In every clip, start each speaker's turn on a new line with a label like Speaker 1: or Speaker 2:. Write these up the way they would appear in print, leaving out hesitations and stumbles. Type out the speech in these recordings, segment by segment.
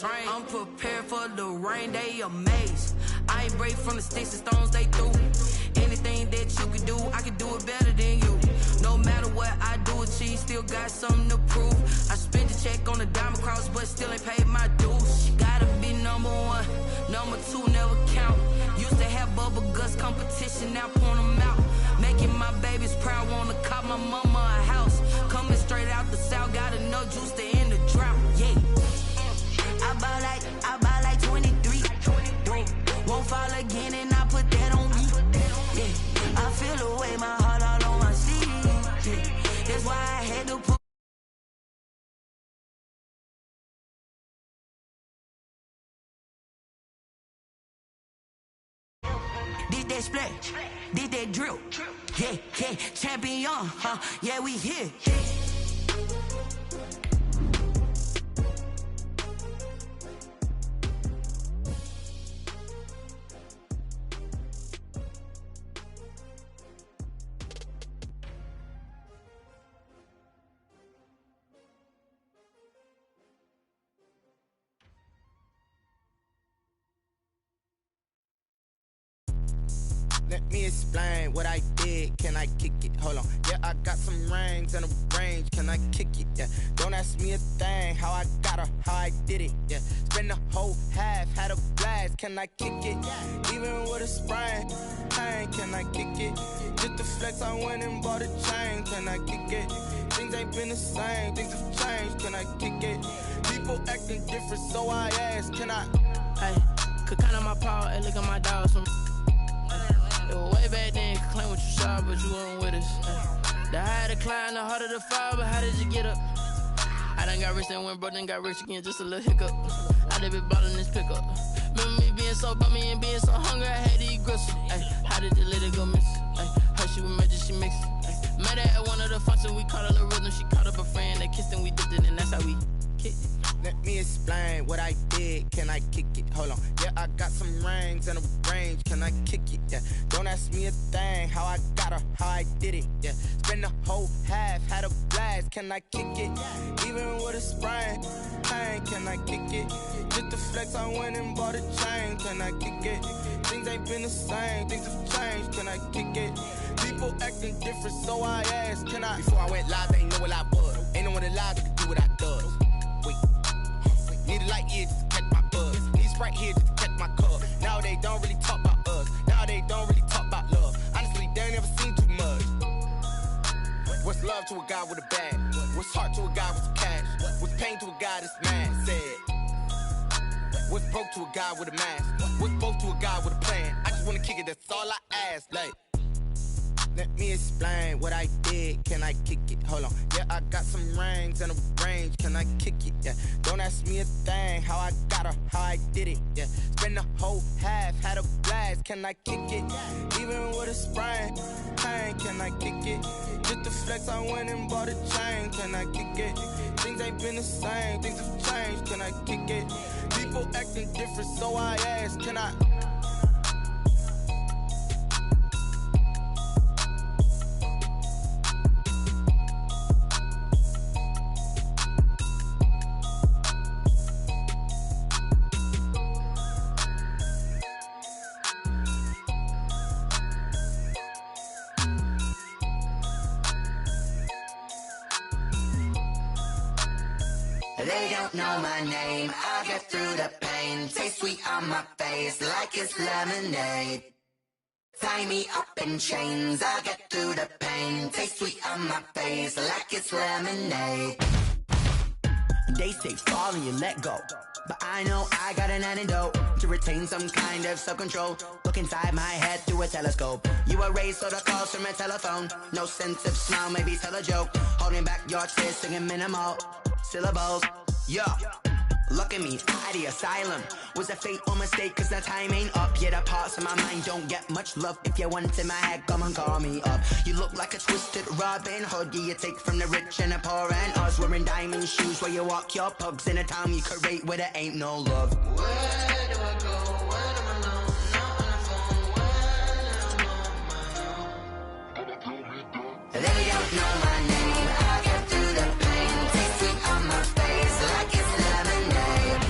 Speaker 1: train. I'm prepared for the rain, they amazed. I ain't break from the sticks and stones they threw. Anything that you can do, I can do it better than you. No matter what I do, achieve, still got something to prove. I spent the check on the diamond cross, but still ain't paid my dues. Gotta be number one, number two never count. Used to have bubble guts competition, now point them out. Making my babies proud, wanna cop my mama a house. Coming straight out the south, got enough juice to end the drought. Yeah, I buy like 23. Won't fall again, and I put that on me. Yeah, I feel the way, my heart all on my sleeve. Yeah, that's why I had to put. Did that splash, did that drill. Yeah, champion, yeah, we here.
Speaker 2: Let me explain what I did. Can I kick it? Hold on. Yeah, I got some rings and a range. Can I kick it? Yeah. Don't ask me a thing. How I got her, how I did it. Yeah. Spend the whole half, had a blast. Can I kick it? Even with a sprain, pain. Can I kick it? Just the flex, I went and bought a chain. Can I kick it? Things ain't been the same. Things have changed. Can I kick it? People acting different, so I ask. Can I?
Speaker 1: Hey, could count on my power and look at my dogs from. Way back then, could claim what you saw, but you weren't with us. The higher the climb, the harder the fall, but how did you get up? I done got rich and went broke, then got rich again, just a little hiccup. I done been ballin' this pickup. Remember me being so bummy and being so hungry, I had to eat gristle. How did you let it go miss? Her she was magic, she mixed. Met her at one of the functions, we caught her the rhythm. She caught up a friend, they kissed and we dipped it, and that's how we kicked it.
Speaker 2: Let me explain what I did. Can I kick it? Hold on. Yeah, I got some rings and a range. Can I kick it? Yeah. Don't ask me a thing. How I got her, how I did it. Yeah. Spend the whole half, had a blast. Can I kick it? Even with a sprain, pain. Can I kick it? Just the flex, I went and bought a chain. Can I kick it? Things ain't been the same. Things have changed. Can I kick it? People acting different, so I asked. Can I? Before I went live, they ain't know what I was. Ain't no one alive that could do what I does. Wait. Need a light here just to catch my buzz. Need Sprite here just to catch my cup. Now they don't really talk about us. Now they don't really talk about love. Honestly, they ain't never seen too much. What's love to a guy with a bag? What's heart to a guy with some cash? What's pain to a guy that's mad? Said. What's broke to a guy with a mask? What's both to a guy with a plan? I just wanna kick it, that's all I ask. Like, let me explain what I did. Can I kick it? Hold on. Yeah, I got some rings and a range. Can I kick it? Yeah. Don't ask me a thing. How I got her, how I did it. Yeah. Spend the whole half, had a blast. Can I kick it? Even with a sprain, pain. Can I kick it? Just the flex, I went and bought a chain. Can I kick it? Things ain't been the same. Things have changed. Can I kick it? People acting different, so I ask. Can I?
Speaker 3: They don't know my name, I get through the pain. Taste sweet on my face like it's lemonade. Tie me up in chains, I get through the pain. Taste sweet on my face like it's lemonade.
Speaker 4: They say fall and you let go, but I know I got an antidote to retain some kind of self-control. Look inside my head through a telescope. You erase all the calls from a telephone. No sense of smile, maybe tell a joke. Holding back your tears, singing minimal syllables. Yo, look at me, out the asylum. Was a fate or mistake, cause the time ain't up. Yeah, the parts of my mind don't get much love. If you want in my head, come and call me up. You look like a twisted Robin Hood. Yeah, you take from the rich and the poor and us. Wearing diamond shoes where you walk your pugs in a town you create where there ain't no love.
Speaker 3: Where do I go? When I'm alone? Not on the phone. When I'm on my own. They don't know my name. I get through the pain. Taste sweet on my face like it's lemonade.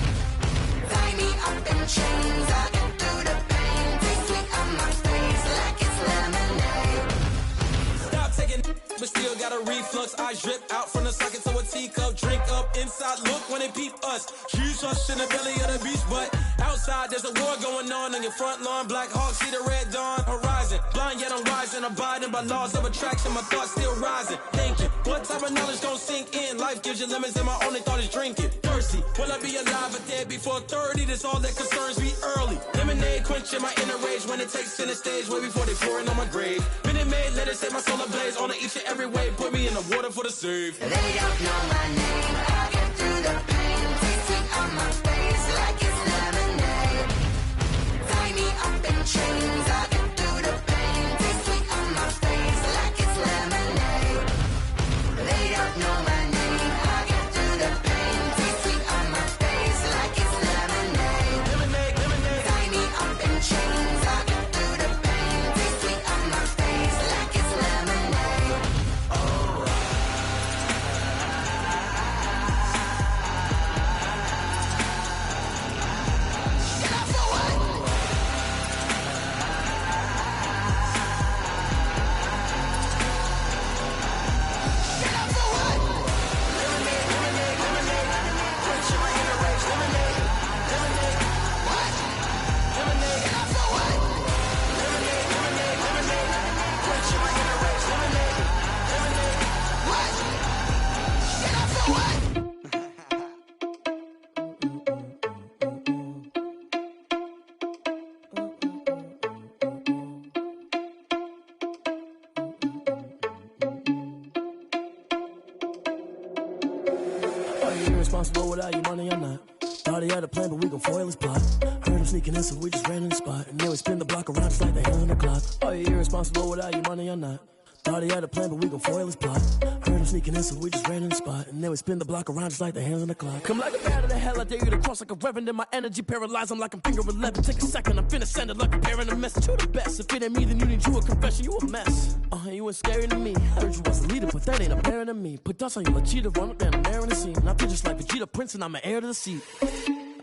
Speaker 5: ice drip out from the socket to a teacup. Drink up inside, look when they peep us. Jesus in the belly of the beast, but outside there's a war going on your front lawn. Black Hawk, see the red dawn horizon. Blind yet I'm rising, abiding by laws of attraction. My thoughts still rising, thinking, what type of knowledge gon' sink in? Life gives you lemons and my only thought is drinking. Thirsty, will I be alive or dead before 30? That's all that concerns me early. Lemonade quenching my inner rage when it takes center stage way before they pouring on my grave. Minute Maid, let it set my soul ablaze on each and every way. Put me in the water for the save.
Speaker 3: They don't know my name. I get through the pain. Taste sweet on my face like it's lemonade. Tie me up in chains. I get through the pain. Taste sweet on my face like it's lemonade. They don't know my name. I get through the pain. Taste sweet on my face like it's lemonade.
Speaker 5: Lemonade, lemonade.
Speaker 3: Tie me up in chains. I get through the pain. Taste sweet on my face like it's lemonade.
Speaker 6: Are you irresponsible without your money or not? Thought he had a plan, but we gon' foil his plot. Heard him sneaking in, so we just ran in the spot. And then we spin the block around just like the hands on the clock. Are you irresponsible without your money or not? Thought he had a plan, but we gon' foil his plot. Heard him sneaking in, so we just ran in the spot. And then we spin the block around just like the hands on the clock. Come like a bat of the hell, I dare you to cross like a reverend. In my energy paralyzed, I'm like I'm finger 11. Take a second, I'm finna send it like a parent a message. You the best, if it ain't me, then you need you a confession. You a mess, you ain't scary to me. Heard you was a leader, but that ain't apparent to me. Put dust on you, like cheetah, run up down the air in the scene. I feel just like Vegeta Prince, and I'm an heir to the seat.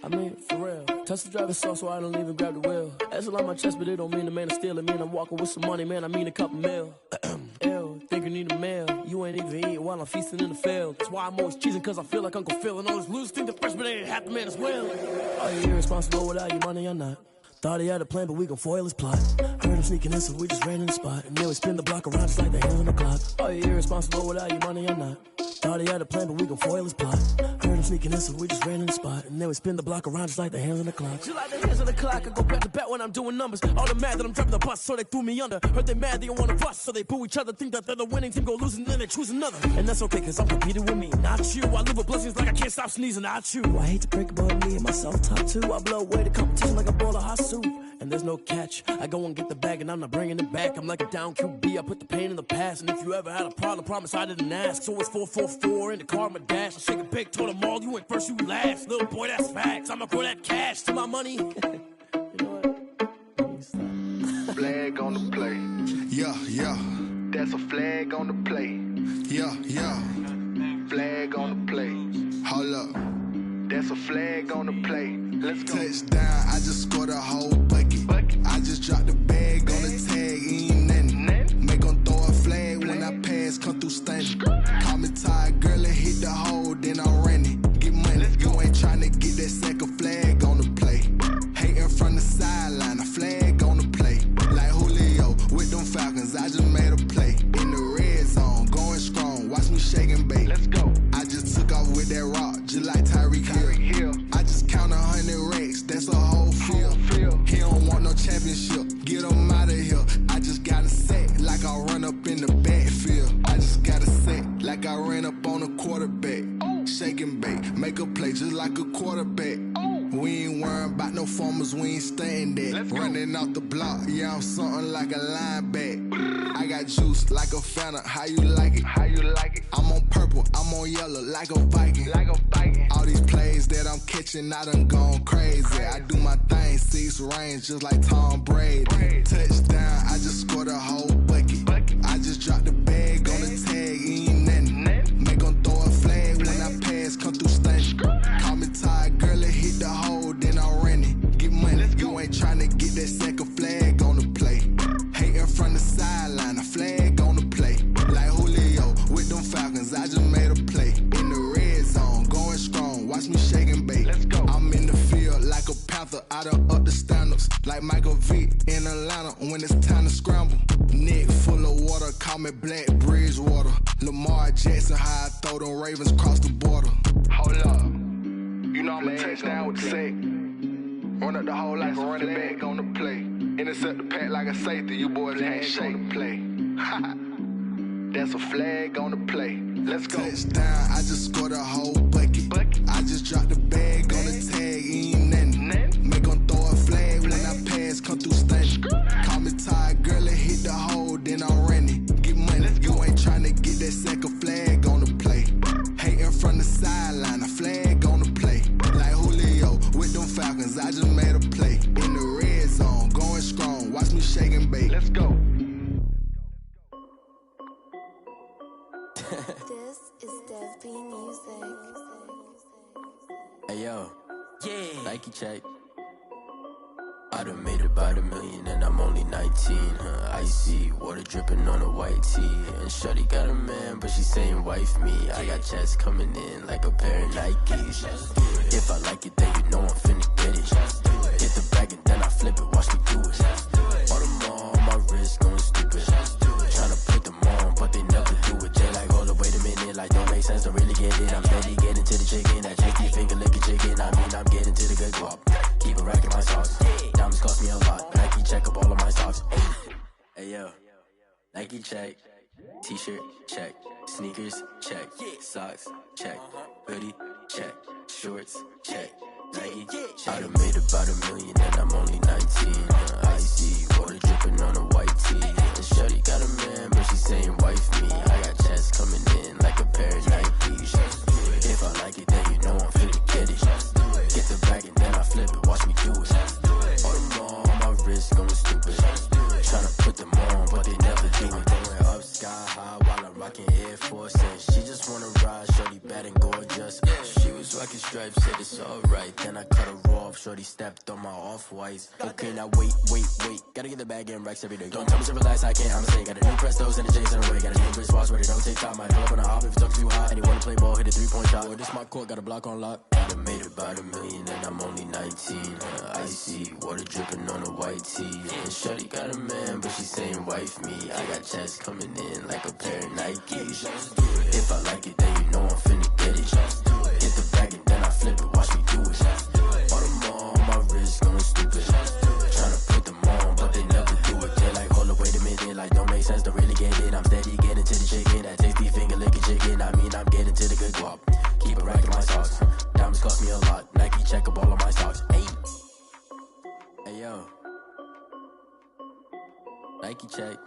Speaker 6: I mean, for real. Touch the driver's soft, so I don't even grab the wheel. That's on my chest, but it don't mean the man is stealing. Mean I'm walking with some money, man, I mean a couple mil. Ew, think you need a meal. You ain't even eating while I'm feasting in the field. That's why I'm always cheesing, cause I feel like Uncle Phil. And all those losers think the freshman ain't half the man as well. Are you irresponsible without your money or not? Thought he had a plan, but we gon' foil his plot. Heard him sneaking in, so we just ran in the spot. And then we spin the block around just like the hands on the clock. Are you irresponsible without your money or not? Thought he had a plan, but we gon' foil his plot. Heard him sneaking in, so we just ran in the spot. And then we spin the block around just like the hands on the clock. Just like the hands on the clock, I go back to back when I'm doing numbers. All the mad that I'm driving the bus, so they threw me under. Heard they mad, they don't wanna bust, so they boo each other. Think that they're the winning team, go losing, then they choose another. And that's okay, cause I'm competing with me, not you. I live with blessings like I can't stop sneezing, not you. I hate to break about me and myself top two. I blow away the competition like a bowl of hot soup. And there's no catch. I go and get the bag and I'm not bringing it back. I'm like a down QB, I put the pain in the past. And if you ever had a problem, promise I didn't ask. So it's 444 in the car, my dash. I shake a big, told them all, you ain't first, you last. Little boy, that's facts. I'ma throw that cash to my money. You know what?
Speaker 7: Flag on the play. Yeah, yeah. That's a flag on the play. Yeah, yeah. Flag on the play. Hold up. That's a flag on the play. Let's go. Touchdown, I just scored a whole bucket. I just dropped the bag on the tag, ain't nothing. Make them throw a flag when I pass, come through stunning. Call me tired, girl, and hit the hole, then I'm running. Get money, you ain't tryna get that second flag on the play. Hating from the sideline, a flag on the play. Like Julio with them Falcons, I just made a play. In the red zone, going strong, watch me shake and bake. Let's go. I just took off with that rock, just like Tyreek Hill. I just count 100 racks, that's a whole field. He don't want no championship, get him out of here. I just got a set, like I run up in the backfield. I just got a set, like I ran up on a quarterback. Shake and bake, make a play just like a quarterback. We ain't worrying about no formers, we ain't staying there. Running out the block, yeah, I'm something like a linebacker. I got juice like a Fanta, how you like it? How you like it? I'm on purple, I'm on yellow, like a Viking. Like a Viking. All these plays that I'm catching, I done gone crazy. I do my thing, 6 range, just like Tom Brady. Touchdown, I just scored a whole bucket. I just dropped the bag on the tag, ain't nothing. Make them throw a flag when I pass, come through stunning. Call me tired, girl, and hit the hole, then I'm running. Get money, you ain't tryna get that second flag on the play. Hating from the sideline, a flag on the play. Like Julio with them Falcons, I I done up the standards like Michael Vick in Atlanta when it's time to scramble. Neck full of water, call me Black Bridgewater. Lamar Jackson, how I throw them Ravens across the border. Hold up, you know I'm a touchdown with the sack. Run up the whole like a running back on the play. Intercept the pack like a safety, you boys can't shake the play. That's a flag on the play. Let's go. Touchdown, I just scored a whole bucket. I just dropped the bag on the tag, ain't nothing. Make them throw a flag when I pass, come through stunning. Call me tired, girl, and hit the hole, then I'm running. Get money, you ain't trying to get that second flag on the play. Hating from the sideline, a flag on the play. Like Julio with them Falcons, I just made a play. In the red zone, going strong, watch me shake and bake. Let's go.
Speaker 8: This is Dev B Music.
Speaker 9: Hey yo, yeah, Nike check. I done made about $1 million and I'm only 19, Icy, water dripping on a white tee. And shorty got a man, but she saying wife me. I got checks coming in like a pair of Nikes. If I like it, then you know I'm finna get it. Hit the bag and then I flip it, watch me do it. All them on my wrist going stupid. Tryna put them on, but they never do it. They like, hold up, wait a minute, like don't make sense, don't really get it. I'm steady getting to the chicken, that tricky finger licking chicken. I mean, I'm getting to the good guap. Keep a rack in my socks. Diamonds cost me a lot. Nike check up all of my stocks. Hey yo, Nike check. T-shirt check. Sneakers check. Socks check. Hoodie check. Shorts check. Nike I done made about $1 million and I'm only 19. Icy, water dripping on a white tee. And shorty got a man, but she saying wife me. I got checks coming in like a pair of Nikes. If I like it, then you know I'm finna get it. Get the bag and then I flip it, watch me do it. All them on my wrist going stupid. Tryna put them on, but they never do it. Going up sky high while I'm rocking Air Force. And she just wanna ride, shorty bad and gorgeous. She was rocking stripes, said it's alright. Then I cut her off, shorty stepped on my off-whites. Okay, now wait. Gotta get the bag and racks every day. Don't tell me to relax, I can't, I'm saying. Got a new Prestos and a J's in the way. Got a new Chris Foss where they don't take time. Might pull up on a hop if it's too hot. And he wanna play ball, hit a 3-point shot. Or this my court, got a block on lock. I done made about $1 million and I'm only 19. Icy, water dripping on a white tee. And shorty got a man, but she saying wife me. I got checks coming in like a pair of Nikes. If I like it, then you know I'm finna get it. Hit the bag and then I flip it, watch me do it. All them on my wrist going stupid. Tryna put them on, but they never do it. They like, hold up, wait a minute, like don't make sense, don't really get it. I'm steady getting to the chicken, that tasty finger licking chicken. I mean, I'm getting to the good guap. Keep a rack in my socks. Diamonds cost me a lot. Nike check up all of my stocks. Hey yo, Nike check.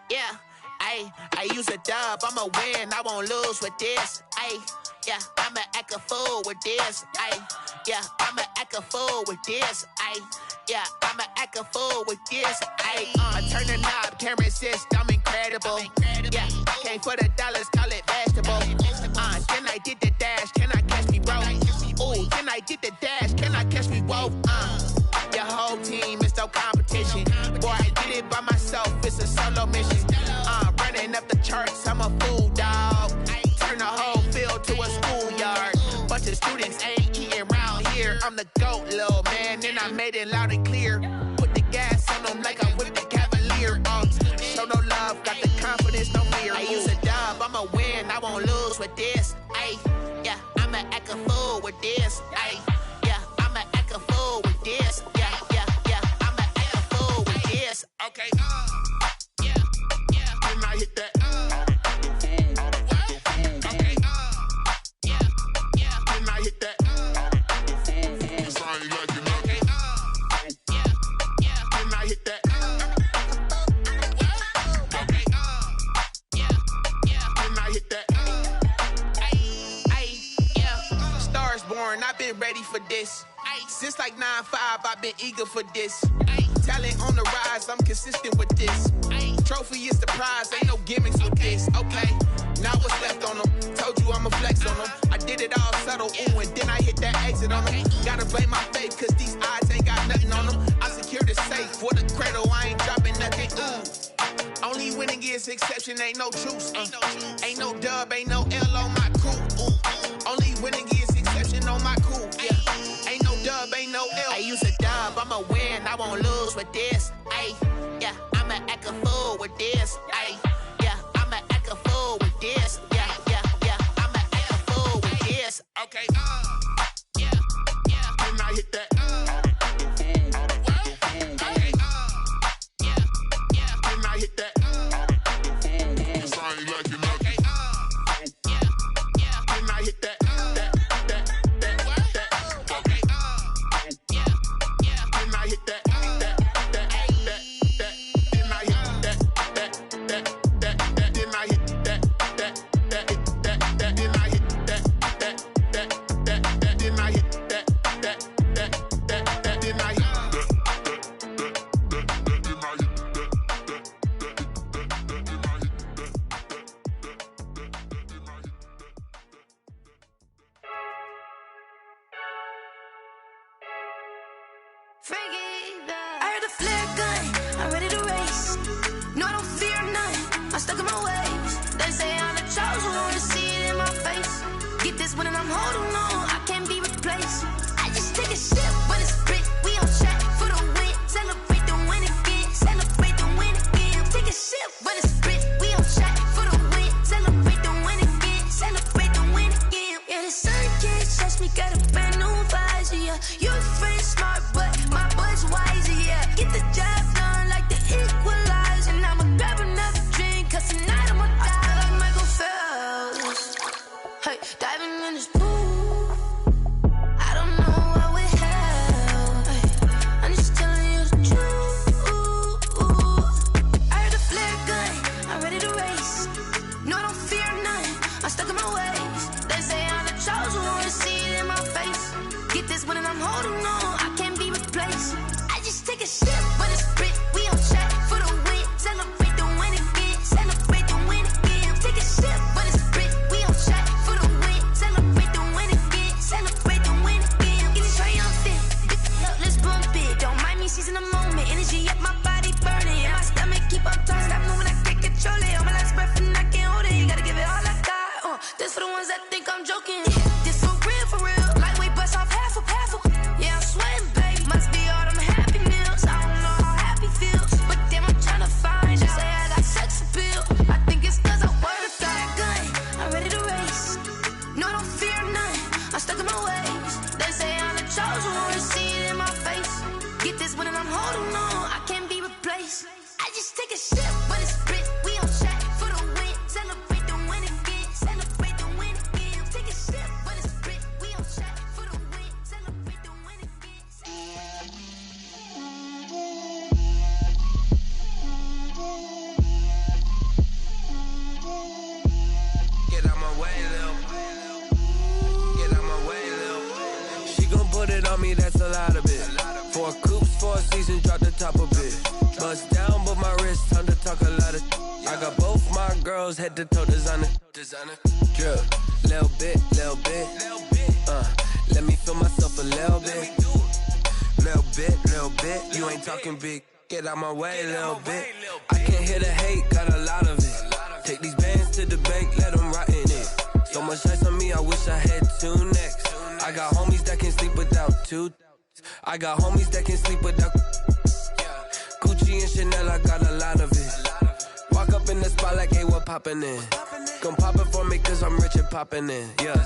Speaker 2: Yeah, I use a dub, I'ma win, I won't lose with this. Yeah, I'ma act a fool with this. Yeah, I'ma act a fool with this. Yeah, I'ma act a fool with this. I turn the knob, camera assist, I'm incredible. Yeah, came for the dollars, call it vegetable. Then I did the dash, can I catch me, bro? Ooh, then I did the dash, can I catch me, whoa? Your whole team is no competition. Boy, I did it by myself, it's a solo mission. Running up the charts, I'm a fool, dog. Turn the whole field to a schoolyard. Bunch of students ain't eating round here. I'm the GOAT, little man, and I made it loud and clear. Put the gas on them like I'm with the Cavalier. Show no love, got the confidence, no fear. I use a dub, I'ma win, I won't lose with this. Yeah, I'ma act a fool with this. Yeah, I'ma act a fool with this. Yeah, I'ma act a fool with this. Okay, yeah, when I hit that. I've been ready for this. Since like 9-5, I've been eager for this. Talent on the rise, I'm consistent with this. Trophy is the prize, ain't no gimmicks with this. Okay, now what's left on them? Told you I'ma flex on them. I did
Speaker 10: get it all settled, ooh, and then I hit that exit on them. Gotta blame my faith, cause these eyes ain't got nothing on them. I secure the safe for the cradle, I ain't dropping nothing, ooh. Only winning is exception, ain't no truce, ain't no dub, ain't no L on my crew, ooh. Only winning is exception on my crew, yeah. Ain't no dub, ain't no L. I use a dub, I'ma win, I won't lose with this, ayy. Yeah, I'ma act a fool with this, ayy. Yeah, I'ma act a fool with this, yeah, I'ma act a fool with this. Okay, yeah, then I hit that, okay, yeah, then I hit that, I ain't like it, okay, yeah, then I hit that, okay, yeah, then I hit that.
Speaker 11: I heard a flare gun, I'm ready to race. No, I don't fear none, I'm stuck in my ways. They say I'm the chosen one, see it in my face. Get this one and I'm holding on, I can't be replaced. I just take a sip, but it's brick, we on track for the win. Celebrate the win again, celebrate the win again. Take a sip, but it's brick, we on track for the win. Celebrate the win again, celebrate the win again. Yeah, the sun can't touch me, got a brand new visor, yeah. You're friend smart, but my boy's wiser, yeah. Get the job done like the equalizer. And I'ma grab another drink, cause tonight I'ma die like Michael Phelps. Hey, diving in this pool, I don't know what we have. Hey, I'm just telling you the truth. I heard a flare gun, I'm ready to race. No, I don't fear none, I'm stuck in my ways. They say I'm the chosen one, see it in my face. Get this one and I'm holding on, I can't be replaced. I just take a sip, but it's brick, we on track for the win. Celebrate the win again, celebrate the win again. Take a sip, but it's brick, we on track for the win. Celebrate the win again, celebrate the win again. Get it triumphant, let's bump it. Don't mind me seizing the moment, energy up my body burning. And my stomach keep up talking, stop moving, I can't control it. On my last breath and I can't hold it, you gotta give it all I got. This for the ones that think I'm joking. This for real, lightweight bust off half a. Yeah, I'm sweating, babe, must be all them happy meals. I don't know how happy feels, but damn, I'm tryna find you. Say I got sex appeal, I think it's cause I wear a fire gun. I'm ready to race, no, I don't fear none, I'm stuck in my ways. They say I'm the chosen one, see it in my face. Get this one and I'm holding on, I can't be replaced. I just take a sip, but it's brick, we on track for the win. Celebrate the win again, celebrate the win again. Take a sip, but it's brick, we on track for the win. Celebrate the win again.
Speaker 9: Get out my way, Lil. Get out my way, Lil. She gon' put it on me, that's a lot of it. 4 coops, 4 seasons, drop the top a bit. Bust down, but my wrist, time to talk a lot of. I got both my girls, head to toe designer. Drip, little bit. Let me feel myself a little bit. Little bit. You ain't talking big. Get out my way, little bit. I can't hear the hate, got a lot of it. Take these bands to the bank, let them rot in it. So much ice on me, I wish I had 2 necks. I got homies that can sleep without 2. I got homies that can sleep without. Gucci and Chanel, I got a lot of it. Walk up in the spot like, hey, what poppin' in? Gon' pop it for me, cause I'm rich and poppin' in. Yeah,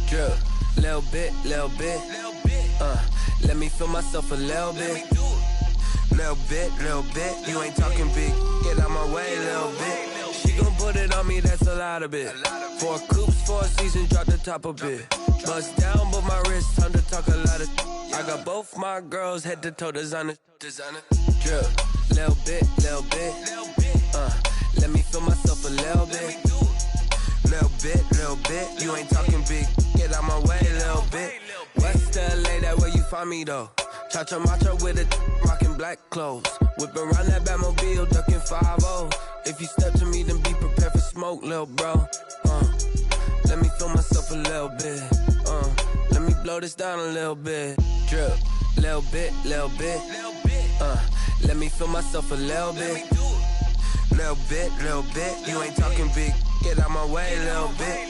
Speaker 9: drip, little bit. Let me feel myself a little bit. Little bit. You ain't talking big. Get out my way, little bit. She gon' put it on me, that's a lot of it. 4 coops, 4 seasons, drop the top a bit. Bust down, but my wrist, time to talk a lot of. I got both my girls, head to toe designer. Drip, little bit. Let me feel myself a little bit. Little bit. You ain't talking big. Get out my way, little bit. West LA, that where you find me though. Cha-cha matcha with a rockin' black clothes. Whip around that Batmobile, ducking 5-0. If you step to me, then be prepared for smoke, lil' bro. let me feel myself a little bit. Let me blow this down a little bit. Drip, little bit, little bit. Let me feel myself a little bit. Little bit, little bit. You ain't talking big, get out my way, little bit.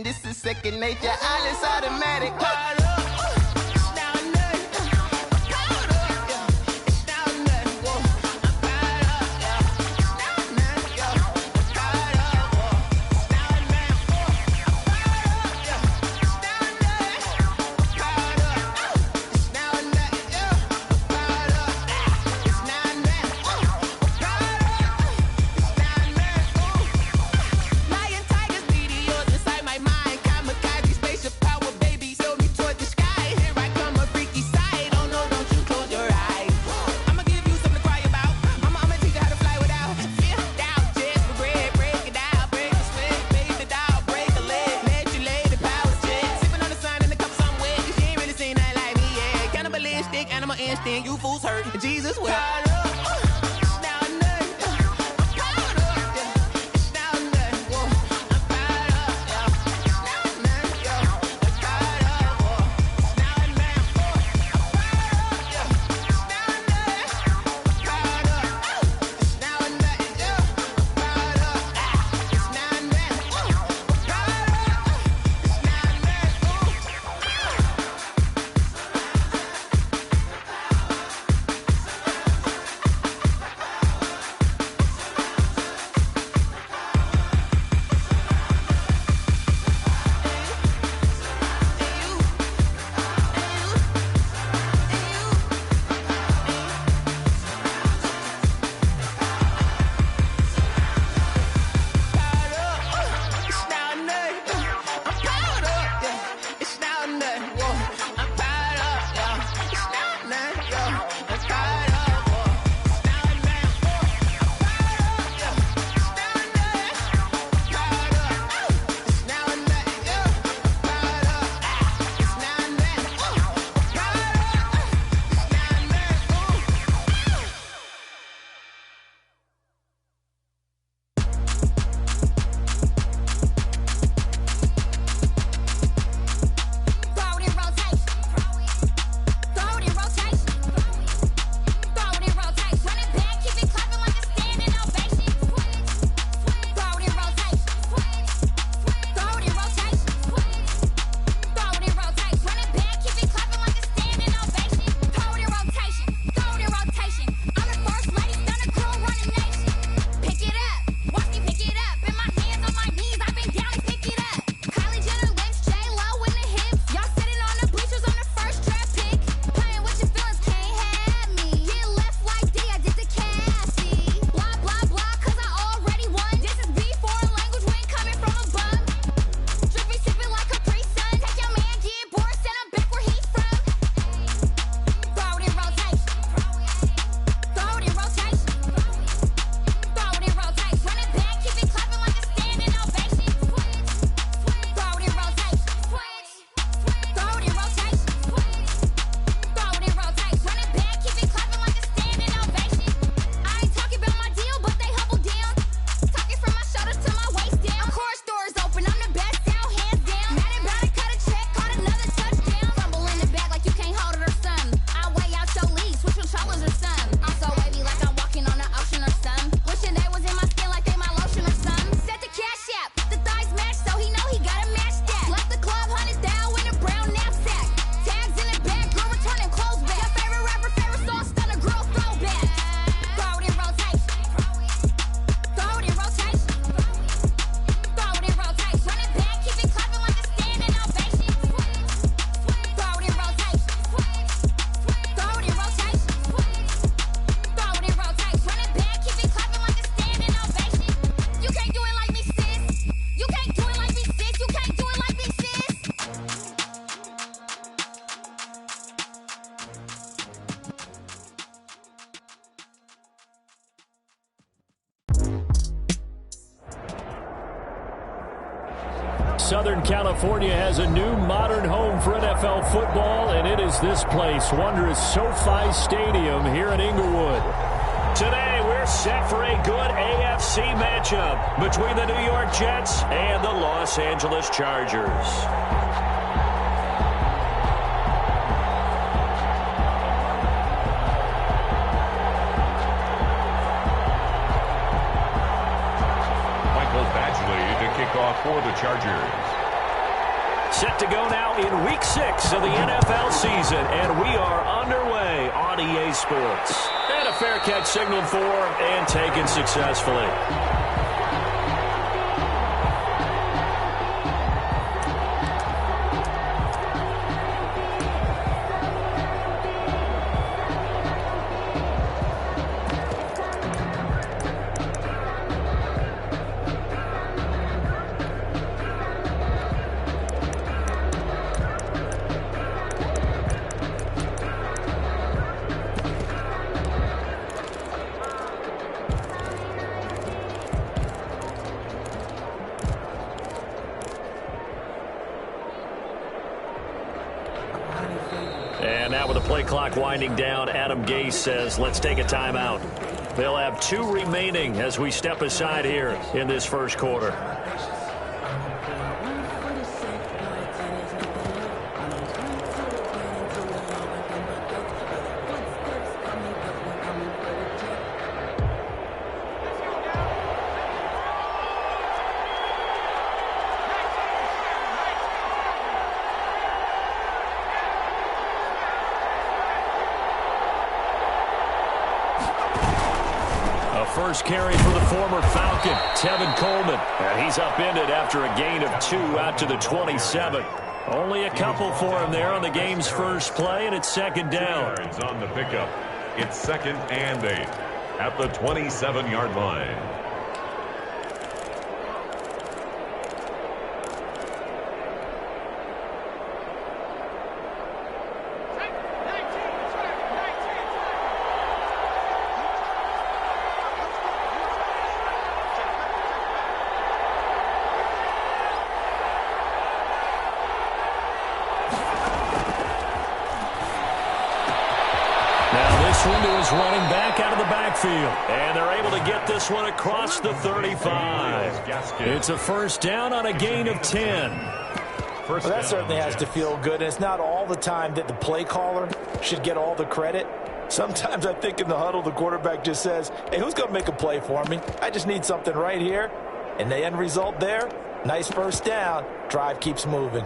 Speaker 10: This is second nature, all is automatic. Animal instinct, you fools hurt. Jesus will.
Speaker 12: Southern California has a new modern home for NFL football, and it is this place, wondrous SoFi Stadium here in Inglewood. Today, we're set for a good AFC matchup between the New York Jets and the Los Angeles Chargers.
Speaker 13: For the Chargers.
Speaker 12: Set to go now in Week 6 of the NFL season, and we are underway on EA Sports. And a fair catch signaled for and taken successfully. And now with the play clock winding down, Adam Gase says, let's take a timeout. They'll have 2 remaining as we step aside here in this first quarter. First carry for the former Falcon, Tevin Coleman. And he's upended after a gain of 2 out to the 27. Only a couple for him there on the game's first play, and it's second down.
Speaker 13: Yards on the pickup. It's second and 8 at the 27-yard line.
Speaker 12: Swindle is running back out of the backfield, and they're able to get this one across the 35. It's a first down on a gain of 10.
Speaker 14: Well, that certainly has to feel good, and it's not all the time that the play caller should get all the credit. Sometimes I think in the huddle, the quarterback just says, hey, who's going to make a play for me? I just need something right here. And the end result there, nice first down. Drive keeps moving.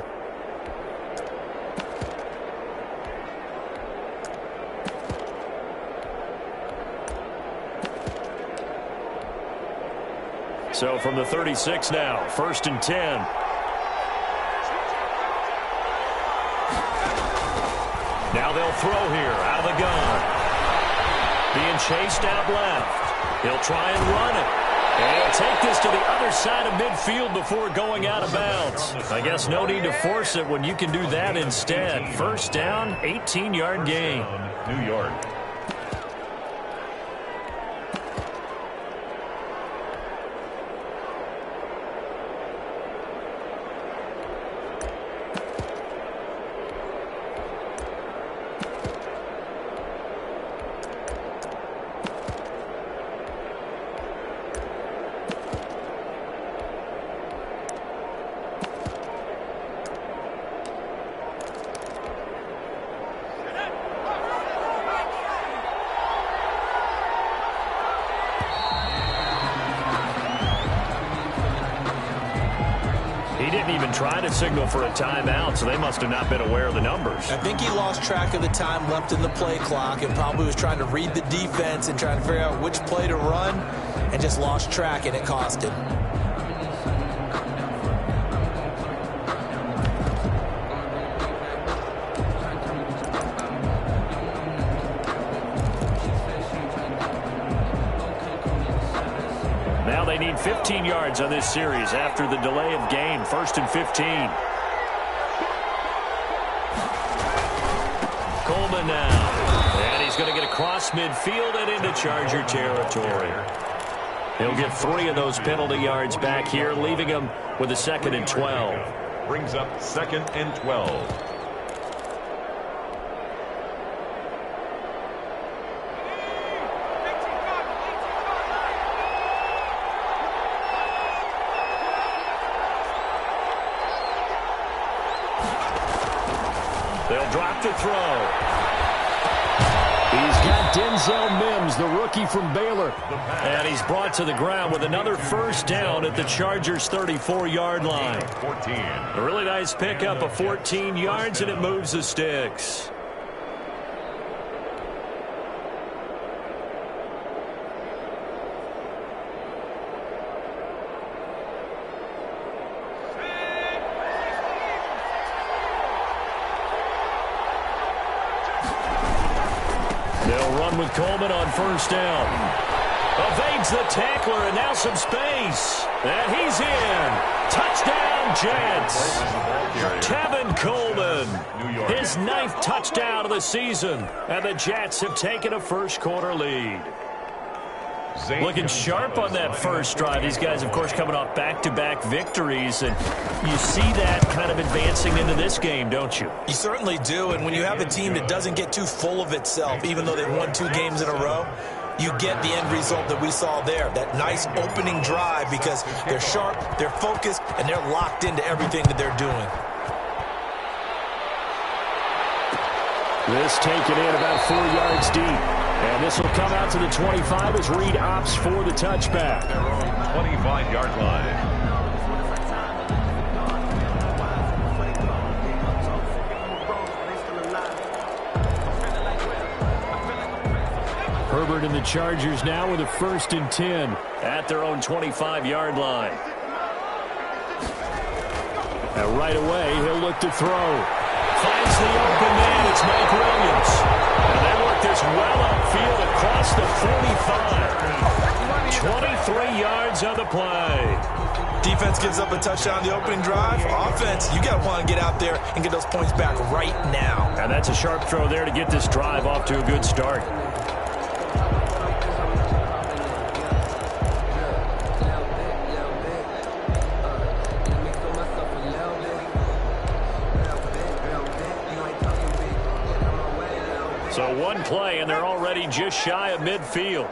Speaker 12: So from the 36 now, first and 10. Now they'll throw here out of the gun. Being chased out left. He'll try and run it. And he'll take this to the other side of midfield before going out of bounds. I guess no need to force it when you can do that instead. First down, 18-yard gain.
Speaker 13: New York.
Speaker 12: He didn't even try to signal for a timeout, so they must have not been aware of the numbers.
Speaker 14: I think he lost track of the time left in the play clock and probably was trying to read the defense and trying to figure out which play to run and just lost track, and it cost him.
Speaker 12: Now they need 15 yards on this series after the delay of game. First and 15. Coleman now. And he's going to get across midfield and into Charger territory. He'll get 3 of those penalty yards back here, leaving him with a 2nd and 12.
Speaker 13: Brings up 2nd and 12.
Speaker 12: They'll drop to throw. He's got Denzel Mims, the rookie from Baylor. And he's brought to the ground with another first down at the Chargers' 34-yard line.
Speaker 13: 14.
Speaker 12: A really nice pickup of 14 yards, and it moves the sticks. With Coleman on first down. Evades the tackler, and now some space. And he's in. Touchdown, Jets. Tevin Coleman. His 9th touchdown of the season. And the Jets have taken a first-quarter lead. Looking sharp on that first drive. These guys, of course, coming off back-to-back victories. And you see that kind of advancing into this game, don't you?
Speaker 14: You certainly do. And when you have a team that doesn't get too full of itself, even though they've won 2 games in a row, you get the end result that we saw there. That nice opening drive because they're sharp, they're focused, and they're locked into everything that they're doing.
Speaker 12: This taken in about 4 yards deep. And this will come out to the 25 as Reed opts for the touchback.
Speaker 13: Their own 25-yard line.
Speaker 12: Herbert and the Chargers now with a 1st and 10 at their own 25-yard line. And right away, he'll look to throw. Finds the open man. It's Mike Williams. And they work this well upfield across the 45. 23 yards on the play.
Speaker 14: Defense gives up a touchdown on the opening drive. Offense, you got to want to get out there and get those points back right now.
Speaker 12: And that's a sharp throw there to get this drive off to a good start. So one play, and they're already just shy of midfield.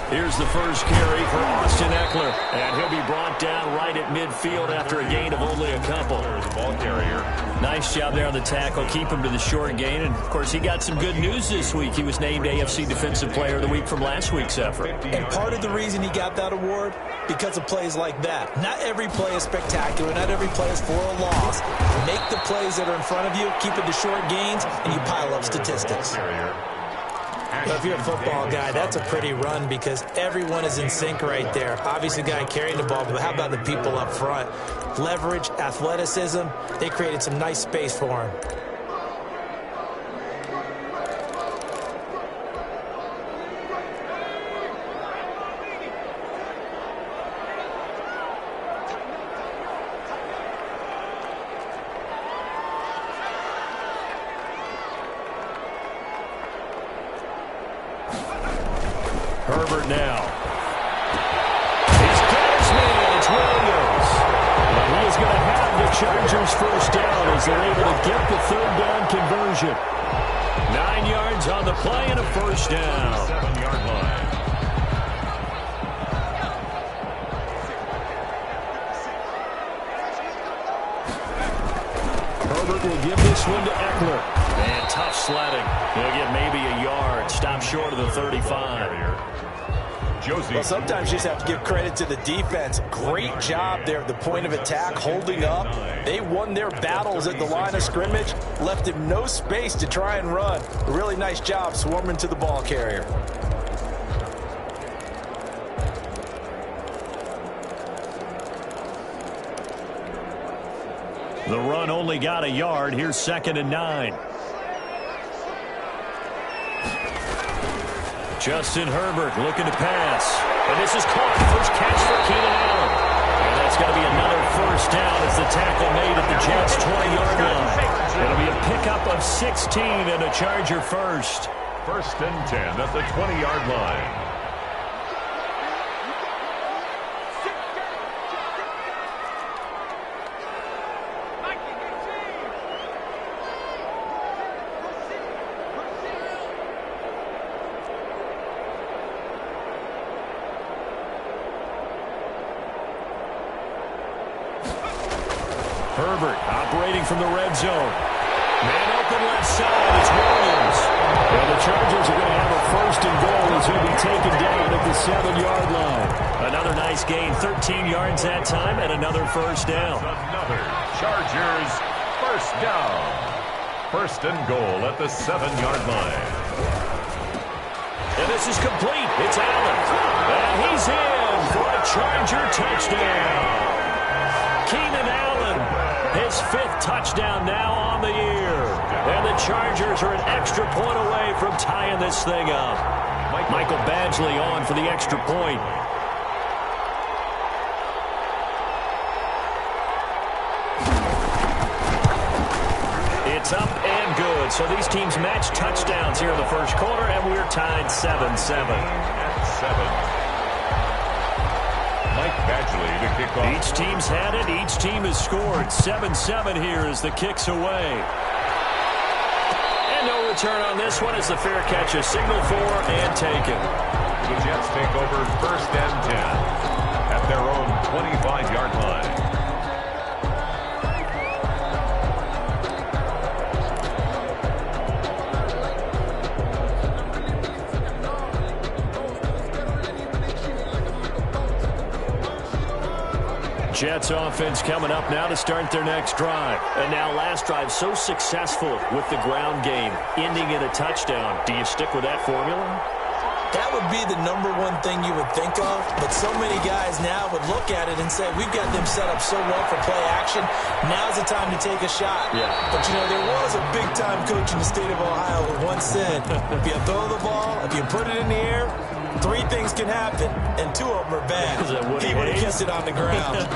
Speaker 12: Here's the first carry for Austin Eckler, and he'll be brought down right at midfield after a gain of only a couple.
Speaker 13: There's a ball carrier.
Speaker 12: Nice job there on the tackle. Keep him to the short gain, and, of course, he got some good news this week. He was named AFC Defensive Player of the Week from last week's effort.
Speaker 14: And part of the reason he got that award, because of plays like that. Not every play is spectacular. Not every play is for a loss. Make the plays that are in front of you, keep it to short gains, and you pile up statistics. Well, if you're a football guy, that's a pretty run because everyone is in sync right there. Obviously, the guy carrying the ball, but how about the people up front? Leverage, athleticism, they created some nice space for him.
Speaker 12: Herbert now. He's got his man. It's Williams. And he is going to have the Chargers first down as they're able to get the 3rd down conversion. 9 yards on the play and a first down.
Speaker 13: 7-yard line.
Speaker 12: Herbert will give this one to Eckler. And tough sledding. He'll get maybe a yard. Stop short of the 35.
Speaker 14: Well, sometimes you just have to give credit to the defense. Great job there at the point of attack, holding up. They won their battles at the line of scrimmage, left him no space to try and run. A really nice job swarming to the ball carrier.
Speaker 12: The run only got a yard. Here's 2nd and 9. Justin Herbert looking to pass. And this is caught. First catch for Keenan Allen. And that's going to be another first down as the tackle made at the Jets' 20-yard line. 16 and a Charger first.
Speaker 13: 1st and 10 at the 20-yard line.
Speaker 12: Herbert operating from the red zone. Man open left side. It's Williams. And the Chargers are going to have a 1st and goal as he'll be taken down at the 7-yard line. Another nice gain. 13 yards that time and another 1st down.
Speaker 13: Another Chargers 1st down. 1st and goal at the 7-yard line.
Speaker 12: And this is complete. It's Allen. And he's in for a Charger touchdown. Keenan Allen, his 5th touchdown now on the year. And the Chargers are an extra point away from tying this thing up. Michael Badgley on for the extra point. It's up and good. So these teams match touchdowns here in the 1st quarter, and we're tied 7-7.
Speaker 13: At 7. Mike Badgley to kick off.
Speaker 12: Each team's had it. Each team has scored. 7-7 here as the kick's away. And no return on this one as the fair catch is signaled for and taken.
Speaker 13: The Jets take over 1st and 10 at their own 25-yard line.
Speaker 12: Jets offense coming up now to start their next drive. And now last drive so successful with the ground game, ending in a touchdown. Do you stick with that formula?
Speaker 14: That would be the #1 thing you would think of, but so many guys now would look at it and say, we've got them set up so well for play action, now's the time to take a shot.
Speaker 12: Yeah.
Speaker 14: But, you know, there was a big-time coach in the state of Ohio who once said, if you throw the ball, if you put it in the air, 3 things can happen, and 2 of them are bad. He would have kept it on the ground.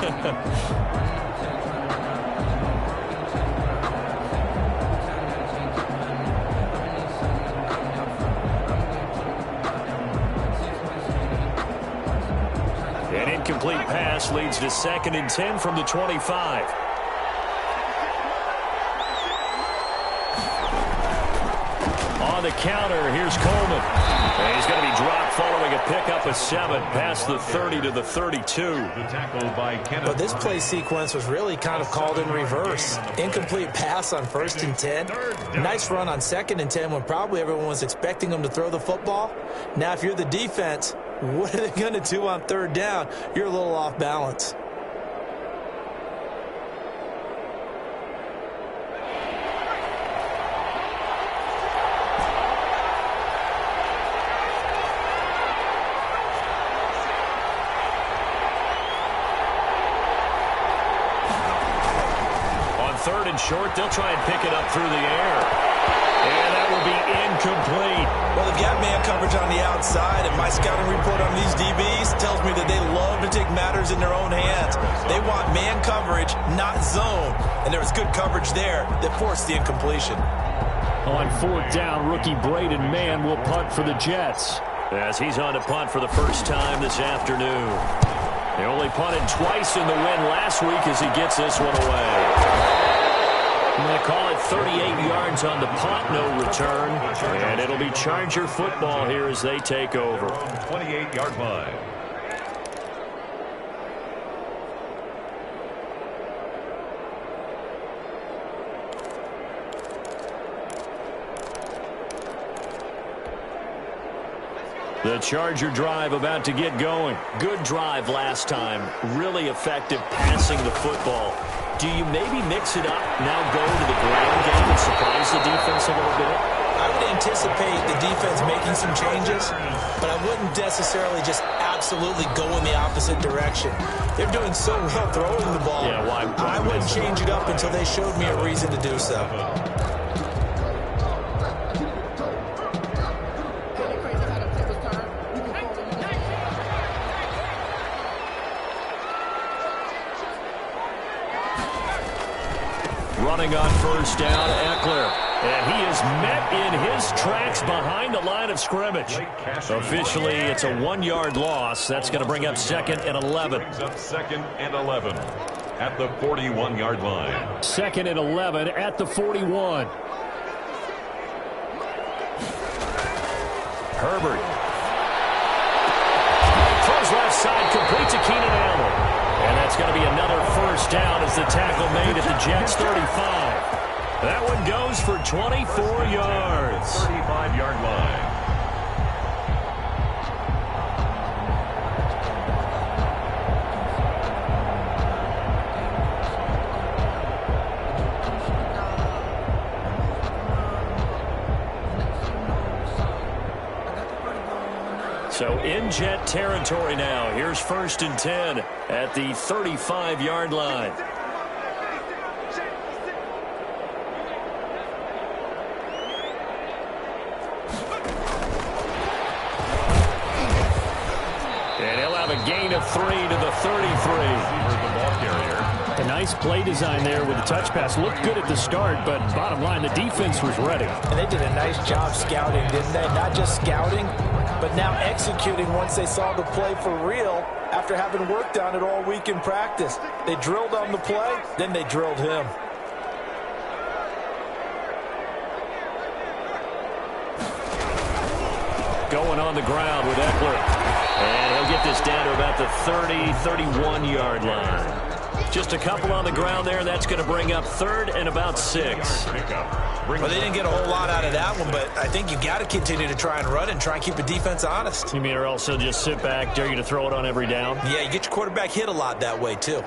Speaker 12: An incomplete pass leads to 2nd and 10 from the 25. On the counter, here's Coleman. And he's going to be dropped following a pickup of 7 past the 30 to the 32.
Speaker 13: The tackle by Kenneth.
Speaker 14: But this play sequence was really kind of called in reverse. Incomplete pass on 1st and 10. Nice run on 2nd and 10 when probably everyone was expecting them to throw the football. Now, if you're the defense, what are they going to do on 3rd down? You're a little off balance.
Speaker 12: On 3rd and short, they'll try and pick it up through the air. And that will be incomplete.
Speaker 14: Well, they've got man coverage on the outside, and my scouting report on these DBs tells me that they love to take matters in their own hands. They want man coverage, not zone. And there was good coverage there that forced the incompletion.
Speaker 12: On 4th down, rookie Braden Mann will punt for the Jets. As he's on to punt for the first time this afternoon. They only punted twice in the win last week as he gets this one away. I'm going to call it 38 yards on the punt, no return. And it'll be Charger football here as they take over.
Speaker 13: 28-yard line.
Speaker 12: The Charger drive about to get going. Good drive last time. Really effective passing the football. Do you maybe mix it up, now go to the ground game and surprise the defense a little bit?
Speaker 14: I would anticipate the defense making some changes, but I wouldn't necessarily just absolutely go in the opposite direction. They're doing so well throwing the ball.
Speaker 12: Yeah, why
Speaker 14: I wouldn't change it up until they showed me a reason to do so.
Speaker 12: Running on 1st down, Eckler. And he is met in his tracks behind the line of scrimmage. Officially, it's a 1-yard loss. That's going to bring up 2nd and 11.
Speaker 13: Brings up 2nd and 11 at the 41-yard line.
Speaker 12: 2nd and 11 at the 41. Herbert. Throws left side, complete to Keenan Allen. And that's going to be another first down as the tackle made at the Jets' 35. That one goes for 24 yards.
Speaker 13: 35-yard line.
Speaker 12: So in Jet territory now. Here's 1st and 10 at the 35-yard line. And he'll have a gain of 3 to the 33.
Speaker 15: A nice play design there with the touch pass. Looked good at the start, but bottom line, the defense was ready.
Speaker 14: And they did a nice job scouting, didn't they? Not just scouting, but now executing once they saw the play for real after having worked on it all week in practice. They drilled on the play, then they drilled him.
Speaker 12: Going on the ground with Eckler. And he'll get this down to about the 31-yard line. Just a couple on the ground there. That's going to bring up 3rd and about 6.
Speaker 14: Well, they didn't get a whole lot out of that one, but I think you got to continue to try and run and try and keep the defense honest.
Speaker 12: You mean or also just sit back, dare you to throw it on every down?
Speaker 14: Yeah, you get your quarterback hit a lot that way, too.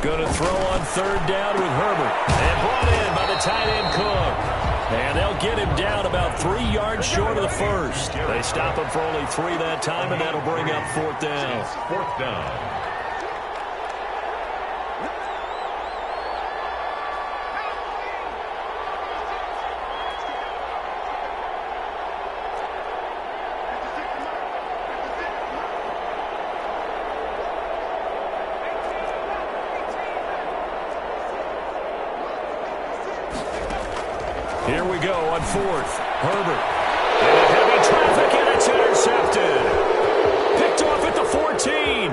Speaker 12: Going to throw on 3rd down with Herbert. And brought in by the tight end Cook. And they'll get him down about 3 yards short of the first. They stop him for only 3 that time, and that'll bring up 4th down.
Speaker 13: 4th down.
Speaker 12: Here we go on 4th. Herbert. And heavy traffic, and it's intercepted. Picked off at the 14.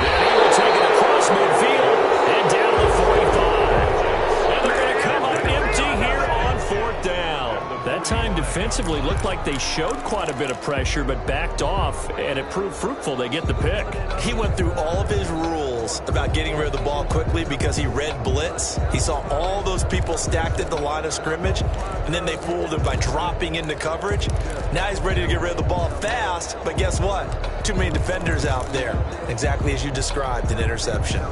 Speaker 12: And he will take it across midfield and down to the 45. And they're going to come up empty here on 4th down. That time defensively looked like they showed quite a bit of pressure but backed off, and it proved fruitful. They get the pick.
Speaker 14: He went through all of his rules about getting rid of the ball quickly because he read blitz. He saw all those people stacked at the line of scrimmage, and then they fooled him by dropping into coverage. Now he's ready to get rid of the ball fast, but guess what? Too many defenders out there. Exactly as you described, an interception.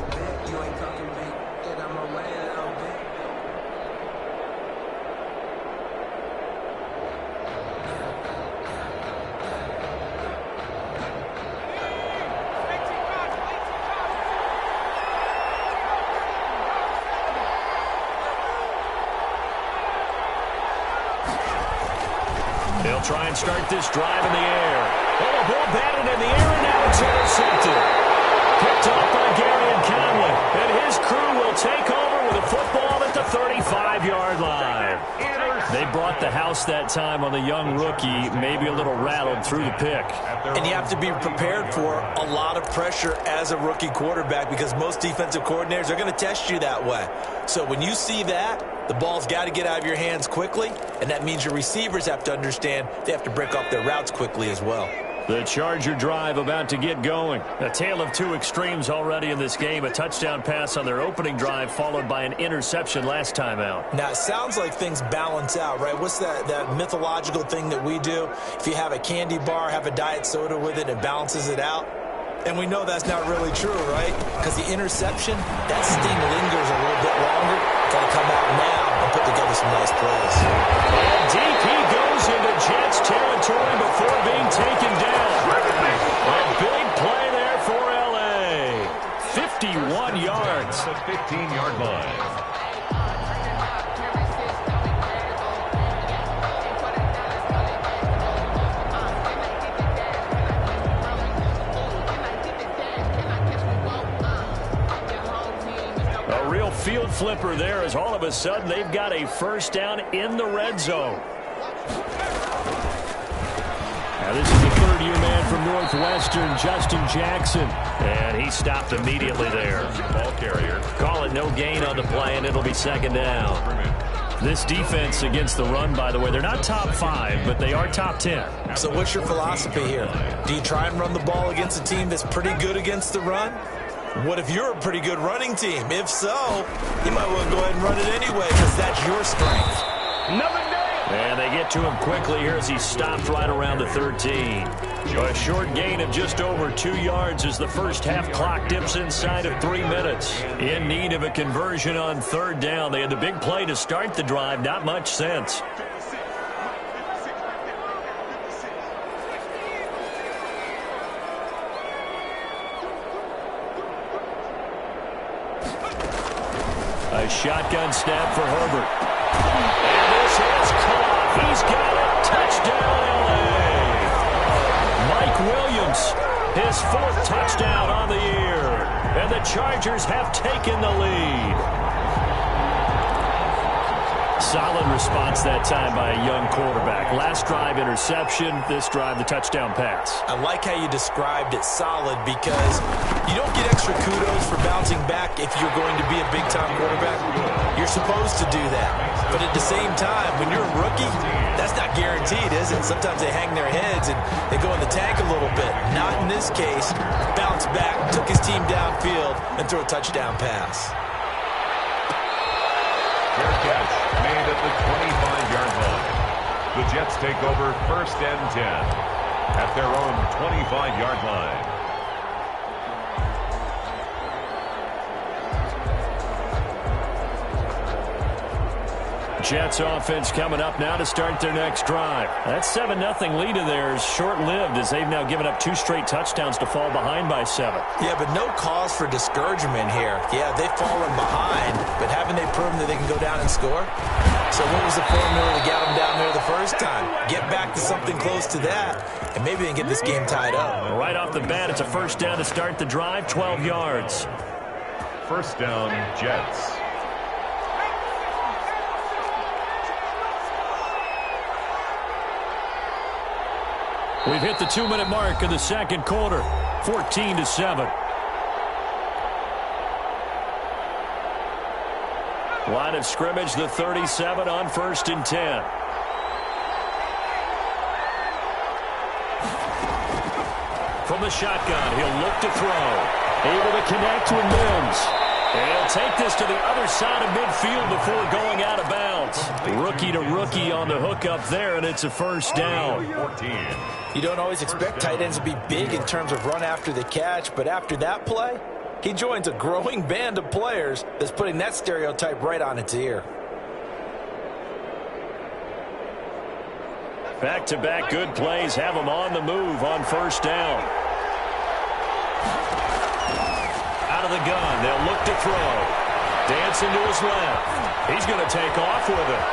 Speaker 12: They'll try and start this drive in the air. Oh, a ball batted in the air, and now it's intercepted. Picked off by Gary and Conley. And his crew will take over with a football at the 35-yard line. They brought the house that time on the young rookie, maybe a little rattled through the pick.
Speaker 14: And you have to be prepared for a lot of pressure as a rookie quarterback because most defensive coordinators are going to test you that way. So when you see that, the ball's got to get out of your hands quickly, and that means your receivers have to understand they have to break off their routes quickly as well.
Speaker 12: The Charger drive about to get going. A tale of two extremes already in this game. A touchdown pass on their opening drive followed by an interception last time out.
Speaker 14: Now, it sounds like things balance out, right? What's that mythological thing that we do? If you have a candy bar, have a diet soda with it, it balances it out. And we know that's not really true, right? Because the interception, that sting lingers a little bit longer. Got to come out now and put together some nice plays.
Speaker 12: And DP goes into Jets territory before being taken down. A big play there for L.A. 51 yards.
Speaker 13: The 15-yard line.
Speaker 12: flipper there as all of a sudden they've got a first down in the red zone. Now this is the third-year man from Northwestern, Justin Jackson. And he stopped immediately there.
Speaker 13: Ball carrier.
Speaker 12: Call it no gain on the play, and it'll be second down. This defense against the run, by the way, they're not top 5, but they are top 10.
Speaker 14: So what's your philosophy here? Do you try and run the ball against a team that's pretty good against the run? What if you're a pretty good running team? If so, you might want to go ahead and run it anyway because that's your strength.
Speaker 12: And they get to him quickly here as he stopped right around the 13. A short gain of just over 2 yards as the first half clock dips inside of 3 minutes. In need of a conversion on third down. They had the big play to start the drive. Not much sense. A shotgun snap for Herbert. And this is caught. He's got it. Touchdown, L.A. Mike Williams, his 4th touchdown on the year. And the Chargers have taken the lead. Solid response that time by a young quarterback. Last drive, interception. This drive, the touchdown pass.
Speaker 14: I like how you described it solid because you don't get extra kudos for bouncing back if you're going to be a big-time quarterback. You're supposed to do that. But at the same time, when you're a rookie, that's not guaranteed, is it? Sometimes they hang their heads and they go in the tank a little bit. Not in this case. Bounced back, took his team downfield, and threw a touchdown pass.
Speaker 13: Fair catch made at the 25-yard line. The Jets take over 1st and 10 at their own 25-yard line.
Speaker 12: Jets offense coming up now to start their next drive. That 7-0 lead of theirs short-lived as they've now given up 2 straight touchdowns to fall behind by 7.
Speaker 14: Yeah, but no cause for discouragement here. Yeah, they've fallen behind, but haven't they proven that they can go down and score? So what was the formula to get them down there the first time? Get back to something close to that, and maybe they can get this game tied up.
Speaker 12: Right off the bat, it's a first down to start the drive, 12 yards.
Speaker 13: First down, Jets.
Speaker 12: We've hit the 2-minute mark of the second quarter, 14-7. Line of scrimmage, the 37 on 1st and 10. From the shotgun, he'll look to throw. Able to connect with Mims. And he'll take this to the other side of midfield before going out of bounds. Rookie to rookie on the hook up there, and it's a first down.
Speaker 14: You don't always expect tight ends to be big in terms of run after the catch, but after that play, he joins a growing band of players that's putting that stereotype right on its ear.
Speaker 12: Back-to-back good plays have him on the move on first down. Out of the gun, they'll look to throw. Dancing to his left. He's going to take off with it.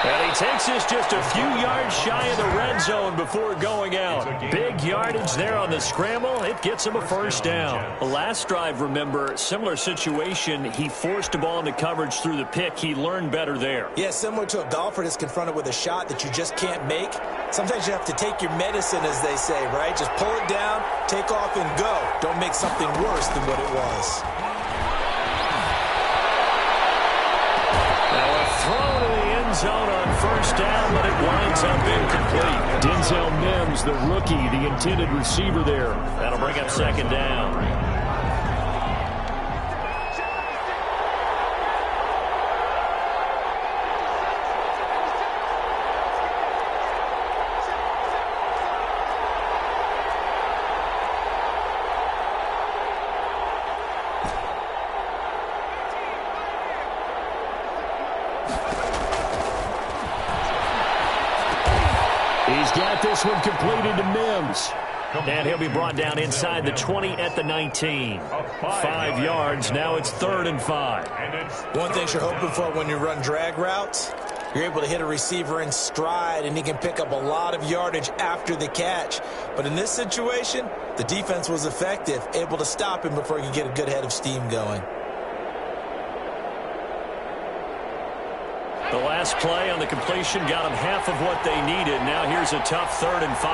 Speaker 12: And he takes this just a few yards shy of the red zone before going out. Big yardage there on the scramble. It gets him a first down. The last drive, remember, similar situation. He forced a ball into coverage through the pick. He learned better there.
Speaker 14: Yeah, similar to a golfer that's confronted with a shot that you just can't make. Sometimes you have to take your medicine, as they say, right? Just pull it down, take off, and go. Don't make something worse than what it was.
Speaker 12: Now a throw to the end zone on first down, but it winds up incomplete. Denzel Mims, the rookie, the intended receiver there. That'll bring up second down. He's got this one completed to Mims. And he'll be brought down inside the 20 at the 19. 5 yards. Now it's 3rd and 5.
Speaker 14: One thing you're hoping for when you run drag routes, you're able to hit a receiver in stride, and he can pick up a lot of yardage after the catch. But in this situation, the defense was effective, able to stop him before he could get a good head of steam going.
Speaker 12: The last play on the completion got them half of what they needed. Now here's a tough 3rd and 5.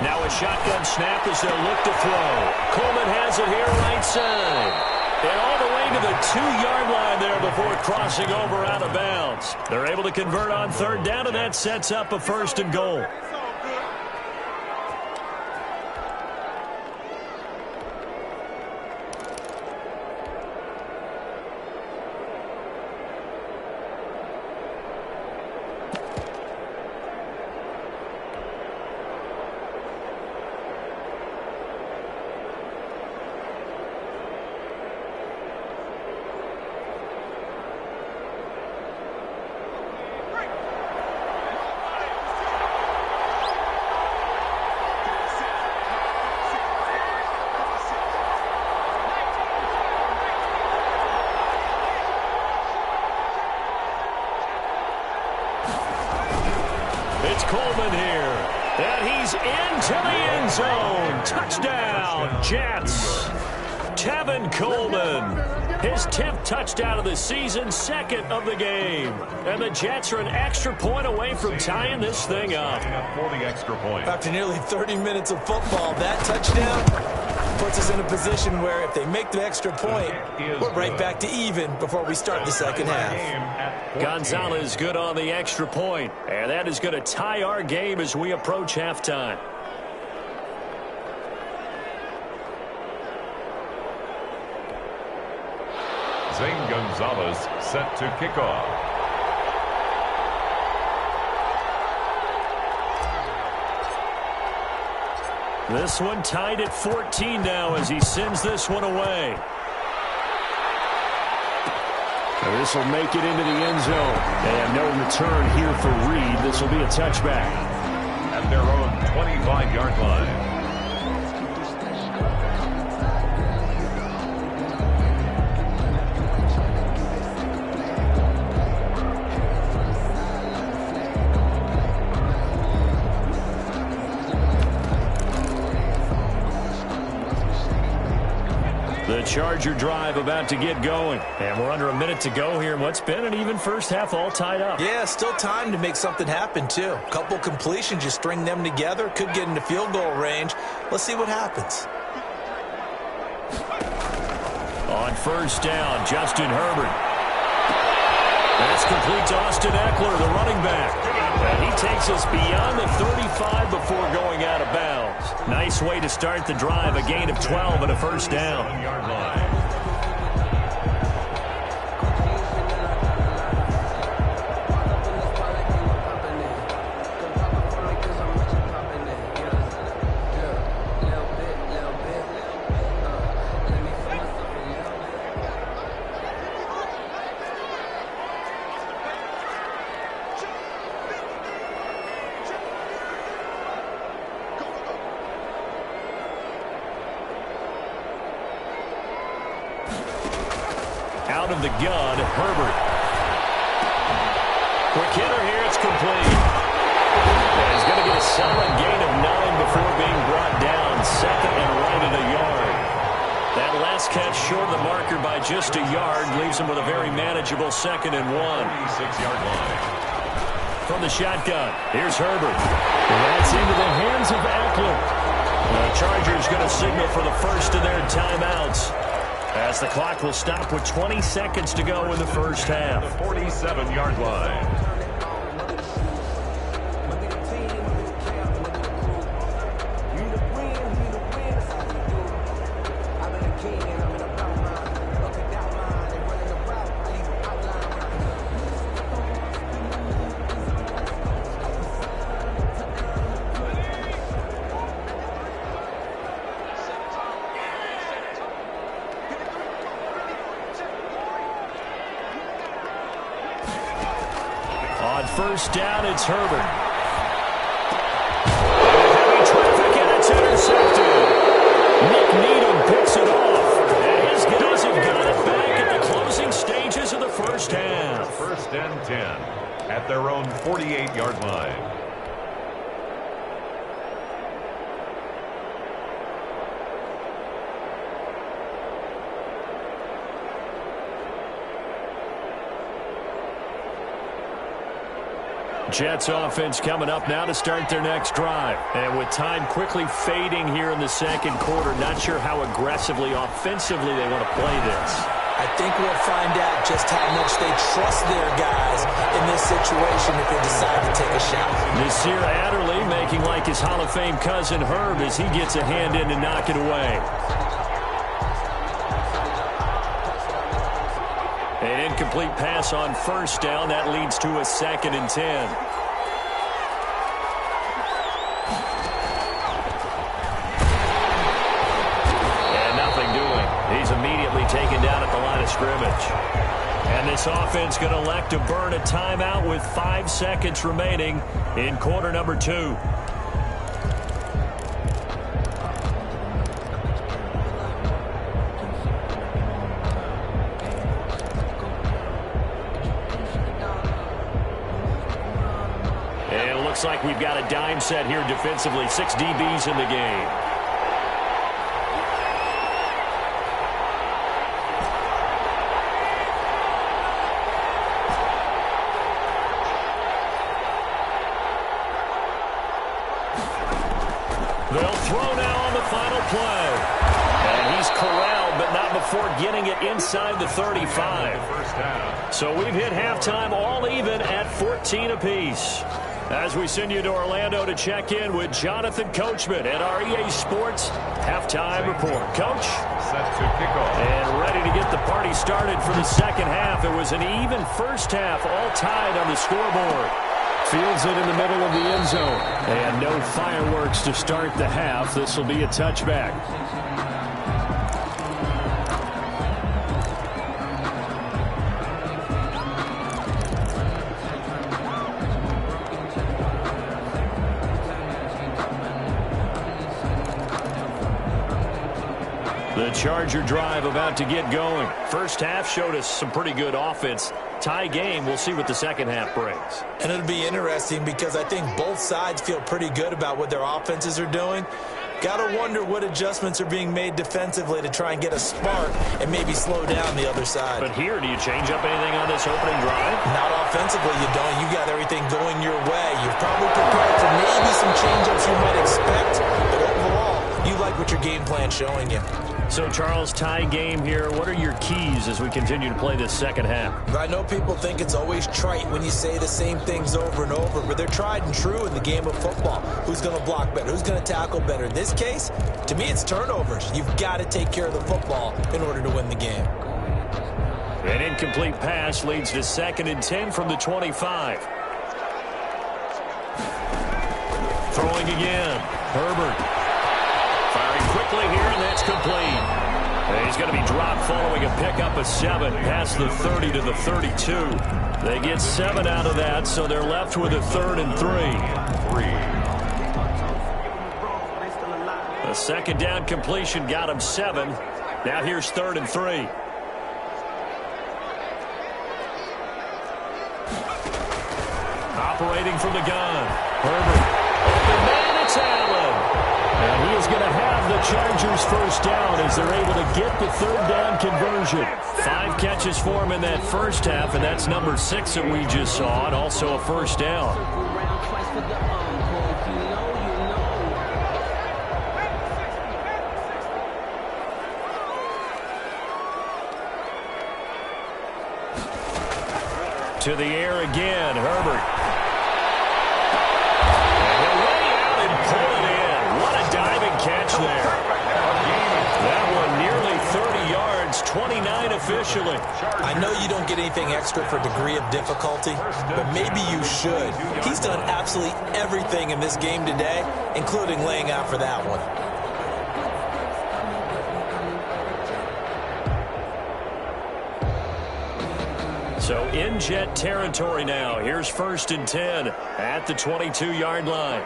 Speaker 12: Now a shotgun snap as they'll look to throw. Coleman has it here right side. And all the way to the 2-yard line there before crossing over out of bounds. They're able to convert on 3rd down, and that sets up a 1st and goal. It's Coleman here, and he's into the end zone. Touchdown, Jets. Tevin Coleman, his 10th touchdown of the season, 2nd of the game. And the Jets are an extra point away from tying this thing up.
Speaker 13: For the extra point.
Speaker 14: After nearly 30 minutes of football, that touchdown puts us in a position where if they make the extra point, we're right back to even before we start the second half.
Speaker 12: Gonzalez good on the extra point, and that is going to tie our game as we approach halftime.
Speaker 13: Zane Gonzalez set to kick off.
Speaker 12: This one tied at 14 now as he sends this one away.
Speaker 15: This will make it into the end zone. They have no return here for Reed. This will be a touchback.
Speaker 13: At their own 25-yard line.
Speaker 12: The Charger drive about to get going. And we're under a minute to go here in what's been an even first half, all tied up.
Speaker 14: Yeah, still time to make something happen, too. A couple completions, you string them together, could get into field goal range. Let's see what happens.
Speaker 12: On 1st down, Justin Herbert. That's complete to Austin Eckler, the running back. And he takes us beyond the 35 before going out of bounds. Nice way to start the drive, a gain of 12 and a 1st down. Out of the gun, Herbert. Quick hitter here, it's complete. And he's going to get a solid gain of 9 before being brought down. 2nd and right at a yard. That last catch short of the marker by just a yard leaves him with a very manageable 2nd and 1.
Speaker 13: 36-yard line.
Speaker 12: From the shotgun, here's Herbert. And that's into the hands of Eckler. The Chargers going to signal for the first of their timeouts, as the clock will stop with 20 seconds to go in the first half.
Speaker 13: The 47-yard line.
Speaker 12: On 1st down, it's Herbert. Heavy traffic, and it's intercepted. Nick Needham picks it off. And his guys have got it back at the closing stages of the first half.
Speaker 13: 1st and 10 at their own 48-yard line.
Speaker 12: Jets offense coming up now to start their next drive. And with time quickly fading here in the second quarter, not sure how aggressively, offensively they want to play this.
Speaker 14: I think we'll find out just how much they trust their guys in this situation if they decide to take a shot.
Speaker 12: Nasir Adderley making like his Hall of Fame cousin Herb as he gets a hand in to knock it away. An incomplete pass on first down. That leads to a 2nd and 10. And nothing doing. He's immediately taken down at the line of scrimmage. And this offense going to elect to burn a timeout with 5 seconds remaining in quarter number 2. Looks like we've got a dime set here defensively. 6 DBs in the game. They'll throw now on the final play. And he's corralled, but not before getting it inside the 35. So we've hit halftime all even at 14 apiece. As we send you to Orlando to check in with Jonathan Coachman at our EA Sports Halftime Report. Coach?
Speaker 13: Set to kick off.
Speaker 12: And ready to get the party started for the second half. It was an even first half, all tied on the scoreboard. Fields it in the middle of the end zone. And no fireworks to start the half. This will be a touchback. The Charger drive about to get going. First half showed us some pretty good offense. Tie game. We'll see what the second half brings.
Speaker 14: And it'll be interesting because I think both sides feel pretty good about what their offenses are doing. Got to wonder what adjustments are being made defensively to try and get a spark and maybe slow down the other side.
Speaker 12: But here, do you change up anything on this opening drive?
Speaker 14: Not offensively, you don't. You got everything going your way. You've probably prepared for maybe some change-ups you might expect, but overall, you like what your game plan's showing you.
Speaker 12: So, Charles, tie game here. What are your keys as we continue to play this second half?
Speaker 14: I know people think it's always trite when you say the same things over and over, but they're tried and true in the game of football. Who's going to block better? Who's going to tackle better? In this case, to me, it's turnovers. You've got to take care of the football in order to win the game.
Speaker 12: An incomplete pass leads to 2nd and 10 from the 25. Throwing again. Herbert. Firing quickly here, and that's complete. And he's going to be dropped following a pickup of 7 past the 30 to the 32. They get 7 out of that, so they're left with a 3rd and 3. A second down completion got him 7. Now here's 3rd and 3. Operating from the gun. Herbert. Open man, it's Allen. And he is going to have the Chargers first down as they're able to get the 3rd down conversion. 5 catches for him in that first half, and that's number 6 that we just saw, and also a first down. To the air again, Herbert. Catch there. That one nearly 30 yards, 29 officially.
Speaker 14: I know you don't get anything extra for degree of difficulty, but maybe you should. He's done absolutely everything in this game today, including laying out for that one.
Speaker 12: So in Jet territory now. Here's 1st and 10 at the 22-yard line.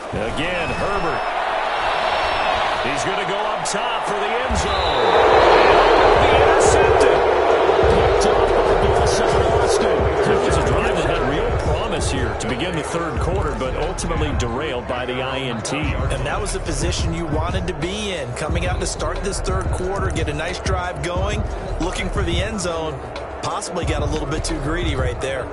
Speaker 12: Again, Herbert. He's going to go up top for the end zone. He intercepted. Picked up by Bill Austin. It was a drive that had real promise here to begin the 3rd quarter, but ultimately derailed by the INT.
Speaker 14: And that was the position you wanted to be in. Coming out to start this 3rd quarter, get a nice drive going, looking for the end zone. Possibly got a little bit too greedy right there.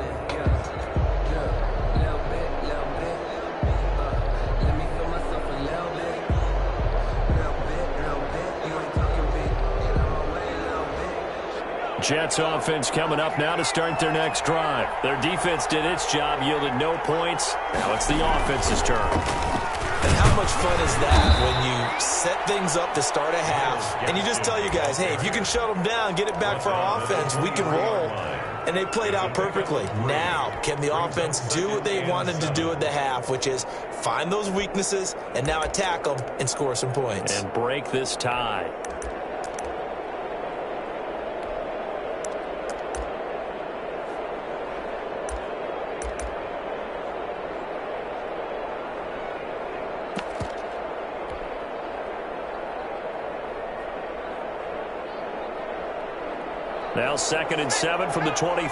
Speaker 12: Jets offense coming up now to start their next drive. Their defense did its job, yielded no points. Now it's the offense's turn.
Speaker 14: And how much fun is that when you set things up to start a half, and you just tell you guys, hey, if you can shut them down, get it back for our offense, we can roll. And they played out perfectly. Now, can the offense do what they wanted to do at the half, which is find those weaknesses and now attack them and score some points.
Speaker 12: And break this tie. Now 2nd and 7 from the 23.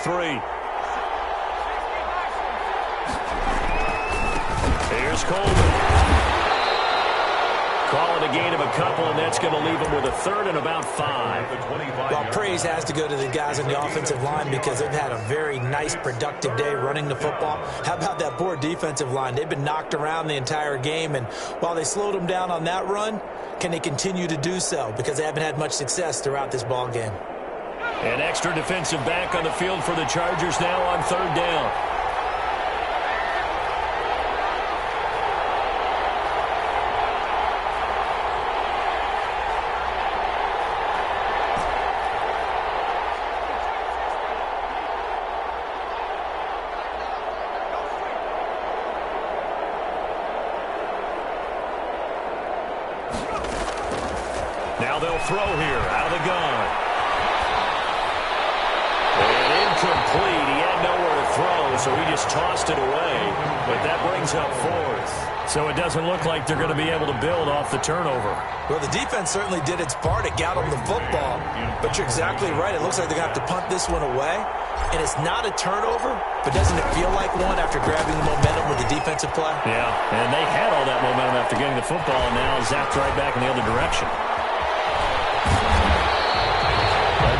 Speaker 12: Here's Coleman. Call it a gain of a couple, and that's going to leave him with a 3rd and about 5.
Speaker 14: Well, praise has to go to the guys on the offensive line because they've had a very nice, productive day running the football. How about that poor defensive line? They've been knocked around the entire game, and while they slowed them down on that run, can they continue to do so? Because they haven't had much success throughout this ball game.
Speaker 12: An extra defensive back on the field for the Chargers now on 3rd down. Now they'll throw here out of the gun. Incomplete. He had nowhere to throw, so he just tossed it away. But that brings up 4th. So it doesn't look like they're going to be able to build off the turnover.
Speaker 14: Well, the defense certainly did its part. It got them the football. But you're exactly right. It looks like they're going to have to punt this one away. And it's not a turnover, but doesn't it feel like one after grabbing the momentum with the defensive play?
Speaker 12: Yeah, and they had all that momentum after getting the football, and now zapped right back in the other direction.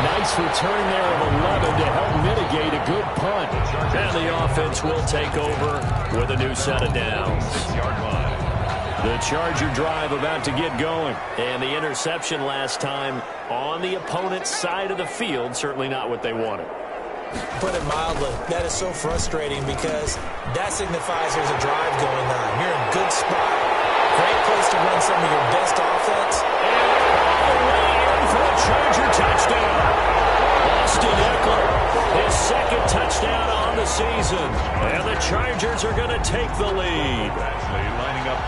Speaker 12: Nice return there of 11 to help mitigate a good punt. And the offense will take over with a new set of downs. The Charger drive about to get going. And the interception last time on the opponent's side of the field, certainly not what they wanted.
Speaker 14: Put it mildly, that is so frustrating because that signifies there's a drive going on. You're in a good spot. Great place to run some of your best offense.
Speaker 12: And all the way in for a Charger touchdown. Austin Eckler, his 2nd touchdown on the season. And the Chargers are going to take the lead.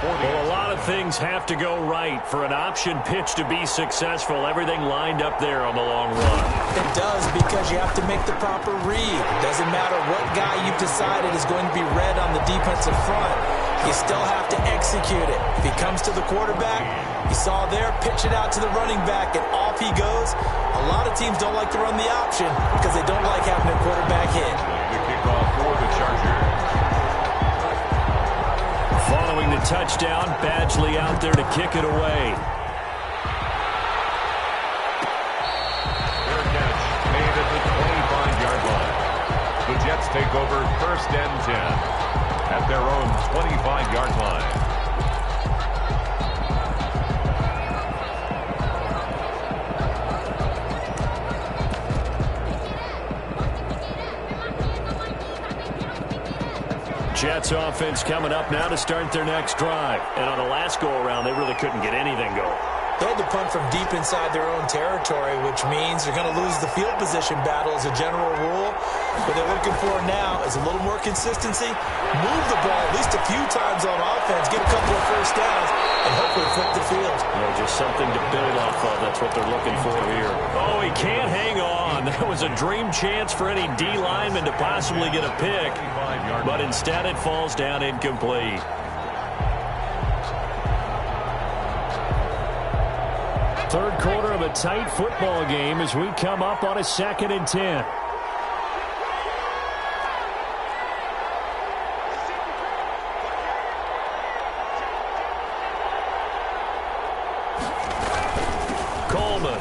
Speaker 12: Well, a lot of things have to go right for an option pitch to be successful. Everything lined up there on the long run.
Speaker 14: It does, because you have to make the proper read. Doesn't matter what guy you've decided is going to be read on the defensive front. You still have to execute it. If he comes to the quarterback, you saw there, pitch it out to the running back, and off he goes. A lot of teams don't like to run the option because they don't like having their quarterback hit.
Speaker 13: The kickoff for the Chargers.
Speaker 12: Following the touchdown, Badgley out there to kick it away.
Speaker 13: Their catch made at the 25-yard line. The Jets take over 1st and 10 at their own 25-yard line.
Speaker 12: Jets offense coming up now to start their next drive. And on the last go-around, they really couldn't get anything going.
Speaker 14: They had to punt from deep inside their own territory, which means they're going to lose the field position battle as a general rule. What they're looking for now is a little more consistency, move the ball at least a few times on offense, get a couple of first downs, and hopefully flip the field.
Speaker 12: Just something to build off of. That's what they're looking for here. Oh, he can't hang on. That was a dream chance for any D lineman to possibly get a pick, but instead it falls down incomplete. Third quarter of a tight football game as we come up on a 2nd and 10. Coleman.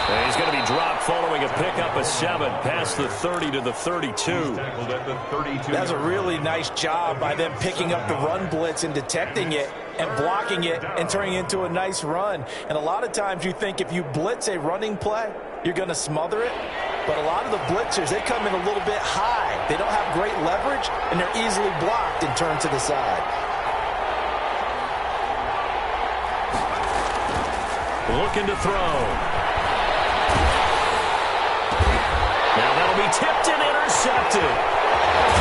Speaker 12: And he's going to be dropped following a pickup of 7 past the 30 to the 32.
Speaker 14: That's a really nice job by them picking up the run blitz and detecting it and blocking it and turning it into a nice run. And a lot of times you think if you blitz a running play, you're going to smother it. But a lot of the blitzers, they come in a little bit high. They don't have great leverage, and they're easily blocked and turned to the side.
Speaker 12: Looking to throw. Now that'll be tipped and intercepted.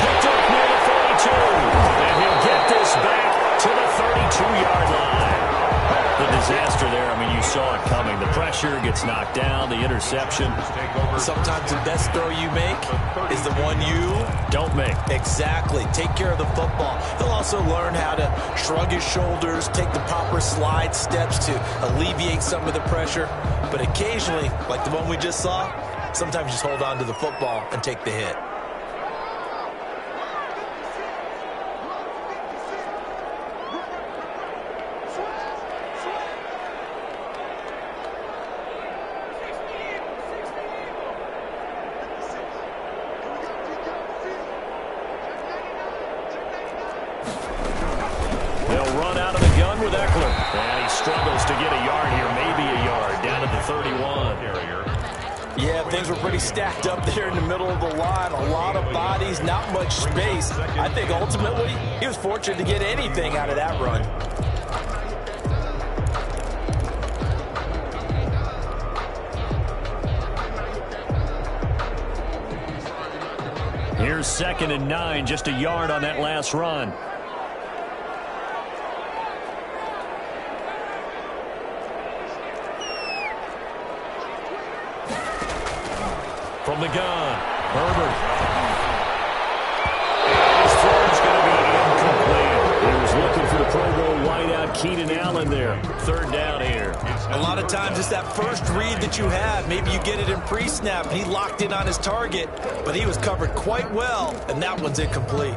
Speaker 12: Picked up near the 42. And he'll get this back to the 32-yard line. The disaster there, I mean, you saw it coming. The pressure gets knocked down, the interception.
Speaker 14: Sometimes the best throw you make is the one you
Speaker 12: don't make.
Speaker 14: Exactly. Take care of the football. He'll also learn how to shrug his shoulders, take the proper slide steps to alleviate some of the pressure. But occasionally, like the one we just saw, sometimes just hold on to the football and take the hit. Things were pretty stacked up there in the middle of the line. A lot of bodies, not much space. I think ultimately he was fortunate to get anything out of that run.
Speaker 12: Here's 2nd and 9, just a yard on that last run. From the gun, Herbert. And his throw is going to be incomplete. He was looking for the Pro Bowl wideout Keenan Allen there. 3rd down here.
Speaker 14: A lot of times it's that first read that you have. Maybe you get it in pre-snap, and he locked in on his target, but he was covered quite well, and that one's incomplete.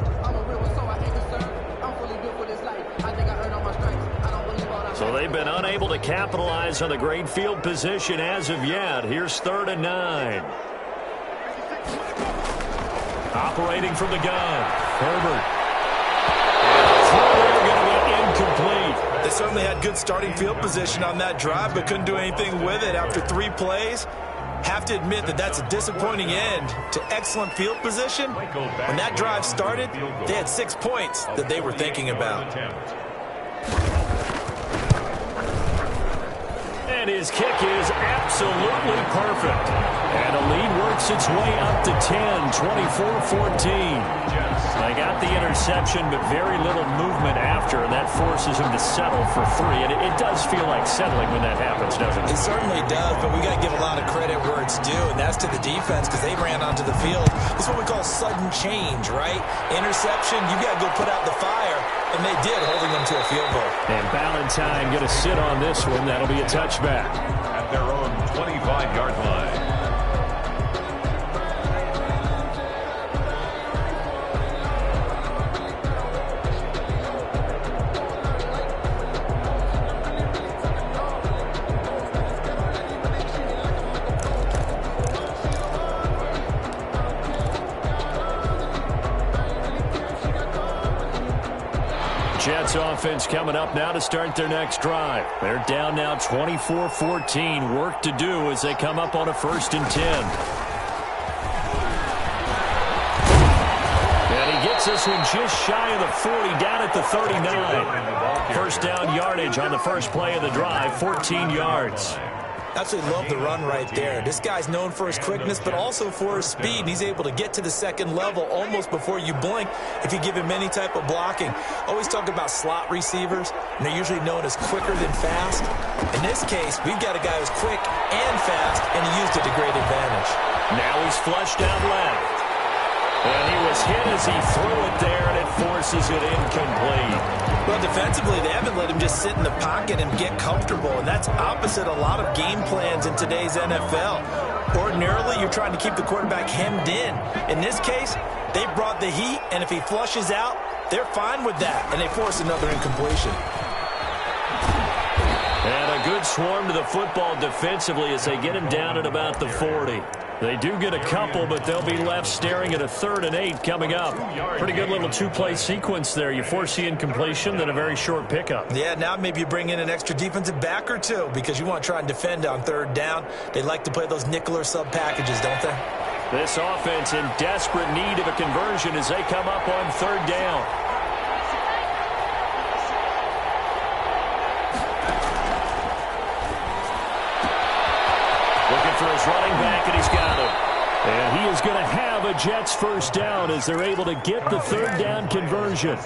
Speaker 12: So they've been unable to capitalize on the great field position as of yet. Here's 3rd and 9. Operating from the gun, Herbert. Throw going to be incomplete.
Speaker 14: They certainly had good starting field position on that drive, but couldn't do anything with it after 3 plays. Have to admit that that's a disappointing end to excellent field position. When that drive started, they had 6 points that they were thinking about.
Speaker 12: And his kick is absolutely perfect. And a lead works its way up to 10, 24-14. They got the interception, but very little movement after, and that forces him to settle for 3. And it does feel like settling when that happens, doesn't it?
Speaker 14: It certainly does, but we got to give a lot of credit where it's due, and that's to the defense because they ran onto the field. This is what we call sudden change, right? Interception, you got to go put out the fire, and they did, holding them to a field goal.
Speaker 12: And Ballantyne going to sit on this one. That'll be a touchback.
Speaker 13: At their own 25-yard line.
Speaker 12: Jets offense coming up now to start their next drive. They're down now 24-14. Work to do as they come up on a 1st and 10. And he gets this one just shy of the 40, down at the 39. First down yardage on the first play of the drive, 14 yards.
Speaker 14: Absolutely love the run right there. This guy's known for his quickness, but also for his speed. He's able to get to the 2nd level almost before you blink if you give him any type of blocking. Always talk about slot receivers, and they're usually known as quicker than fast. In this case, we've got a guy who's quick and fast, and he used it to great advantage.
Speaker 12: Now he's flushed out left. And he was hit as he threw it there, and it forces it incomplete.
Speaker 14: Well, defensively, they haven't let him just sit in the pocket and get comfortable, and that's opposite a lot of game plans in today's NFL. Ordinarily, you're trying to keep the quarterback hemmed in. In this case, they brought the heat, and if he flushes out, they're fine with that, and they force another incompletion.
Speaker 12: And a good swarm to the football defensively as they get him down at about the 40. They do get a couple, but they'll be left staring at a 3rd and 8 coming up. Pretty good little two-play sequence there. You force the incompletion, then a very short pickup.
Speaker 14: Yeah, now maybe you bring in an extra defensive back or two because you want to try and defend on 3rd down. They like to play those nickel or sub packages, don't they?
Speaker 12: This offense in desperate need of a conversion as they come up on 3rd down. Looking for his running back, and he's got him.
Speaker 15: And he is going to have a Jets first down as they're able to get the 3rd down conversion.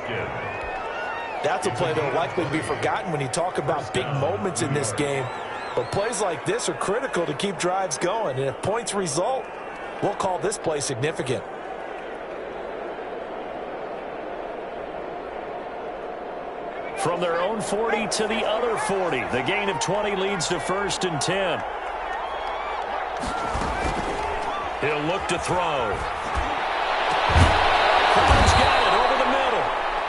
Speaker 14: That's a play that will likely be forgotten when you talk about big moments in this game. But plays like this are critical to keep drives going. And if points result, we'll call this play significant.
Speaker 12: From their own 40 to the other 40. The gain of 20 leads to 1st and 10. He'll look to throw. He's got it over the middle.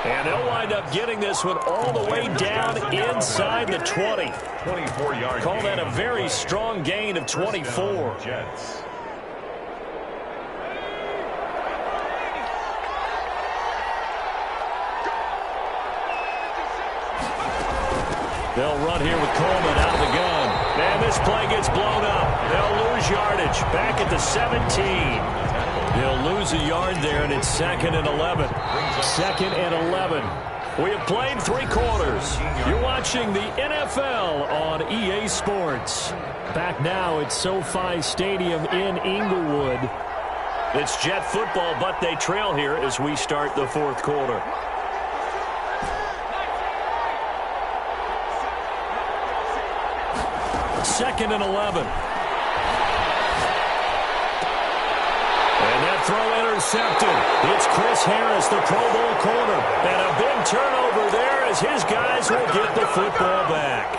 Speaker 12: And they'll wind up getting this one all the way down inside the 20.
Speaker 13: 24-yard.
Speaker 12: Call that a very strong gain of 24.
Speaker 13: Jets.
Speaker 12: They'll run here with Coleman out of the gun. And this play gets blown up. They'll lose yardage. Back at the 17. They'll lose a yard there, and it's 2nd and 11.
Speaker 15: 2nd and 11.
Speaker 12: We have played 3 quarters. You're watching the NFL on EA Sports.
Speaker 15: Back now at SoFi Stadium in Inglewood.
Speaker 12: It's Jet football, but they trail here as we start the 4th quarter. Second and 11. And that throw intercepted. It's Chris Harris, the Pro Bowl corner. And a big turnover there as his guys will get the football back.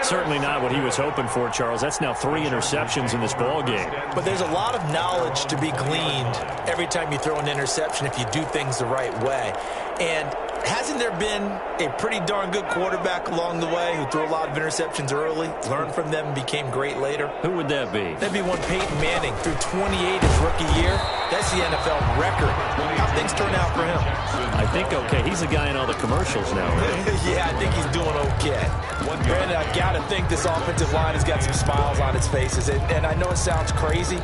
Speaker 15: Certainly not what he was hoping for, Charles. That's now 3 interceptions in this ball game.
Speaker 14: But there's a lot of knowledge to be gleaned every time you throw an interception if you do things the right way. And hasn't there been a pretty darn good quarterback along the way who threw a lot of interceptions early, learned from them, and became great later?
Speaker 12: Who would that be?
Speaker 14: That'd be one Peyton Manning, threw 28 his rookie year. That's the NFL record. How things turn out for him?
Speaker 12: I think okay. He's the guy in all the commercials now, right?
Speaker 14: Yeah, I think he's doing okay. Brandon, I've got to think this offensive line has got some smiles on its faces. And I know it sounds crazy,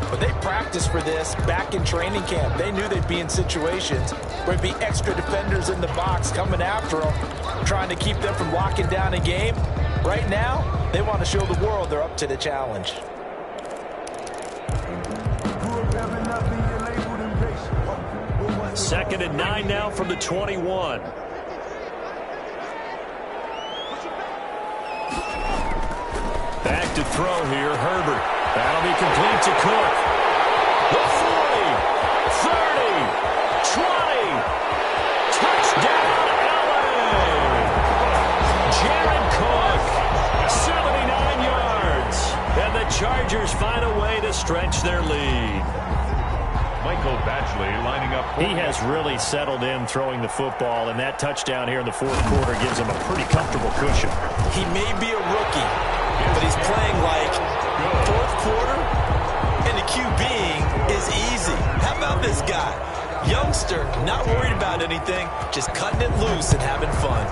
Speaker 14: but they practiced for this back in training camp. They knew they'd be in situations where there'd be extra defenders in the box coming after them, trying to keep them from locking down a game. Right now, they want to show the world they're up to the challenge.
Speaker 12: Second and 9 now from the 21. Back to throw here, Herbert. That'll be complete to Cook. The 40, 30, 20. Touchdown, LA. Jared Cook, 79 yards. And the Chargers find a way to stretch their lead.
Speaker 13: Michael Batchley lining up.
Speaker 15: He has really settled in throwing the football, and that touchdown here in the 4th quarter gives him a pretty comfortable cushion.
Speaker 14: He may be a rookie, but he's playing like 4th quarter, and the QBing is easy. How about this guy? Youngster, not worried about anything, just cutting it loose and having fun.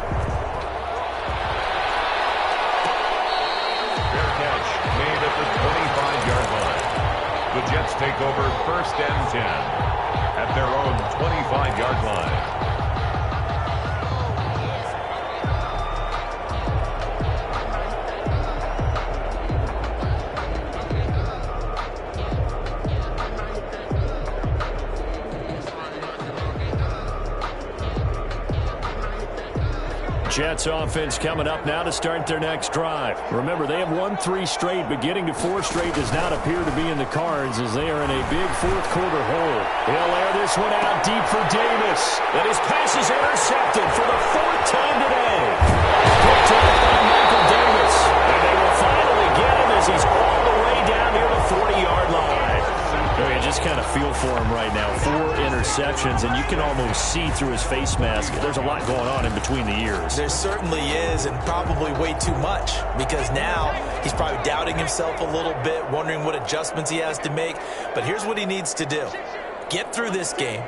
Speaker 13: Fair catch made at the 25-yard line. The Jets take over 1st and 10 at their own 25-yard line.
Speaker 15: Jets offense coming up now to start their next drive. Remember, they have won 3 straight, but getting to 4 straight does not appear to be in the cards as they are in a big 4th quarter hole. He'll air this one out deep for Davis. And his pass is intercepted for the 4th time today. Picked off by Michael Davis. And they will finally get him as he's all the way down near the 40-yard line. You just kind of feel for him right now. 4 interceptions, and you can almost see through his face mask. There's a lot going on in between the ears.
Speaker 14: There certainly is, and probably way too much, because now he's probably doubting himself a little bit, wondering what adjustments he has to make. But here's what he needs to do. Get through this game,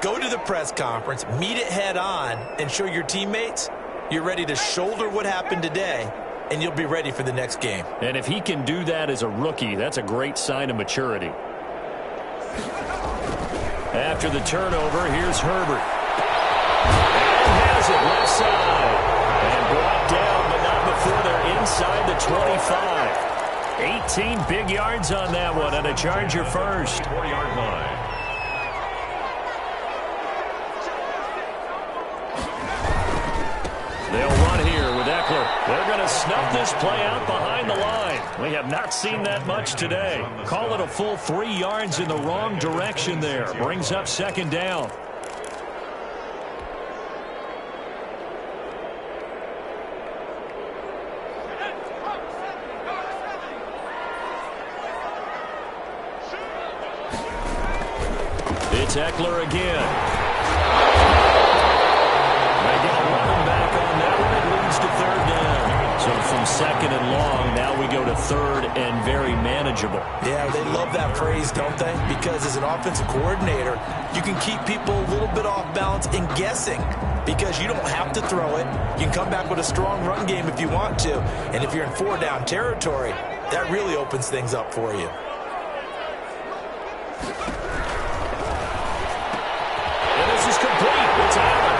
Speaker 14: go to the press conference, meet it head on, and show your teammates you're ready to shoulder what happened today, and you'll be ready for the next game.
Speaker 15: And if he can do that as a rookie, that's a great sign of maturity. After the turnover, here's Herbert. And has it left side. And brought down, but not before they're inside the 25. 18 big yards on that one, and a Charger first.
Speaker 13: 4-yard line.
Speaker 15: They'll run here with Eckler. They're going to snuff this play out behind the line. We have not seen that much today. Call it a full 3 yards in the wrong direction there. Brings up second down. It's Eckler again. They get a running back on that one. It leads to third down. So from second and long, now we go to third and very manageable.
Speaker 14: Yeah, they love that phrase, don't they? Because as an offensive coordinator, you can keep people a little bit off balance and guessing, because you don't have to throw it. You can come back with a strong run game if you want to. And if you're in 4-down territory, that really opens things up for you.
Speaker 15: And this is complete. It's Allen.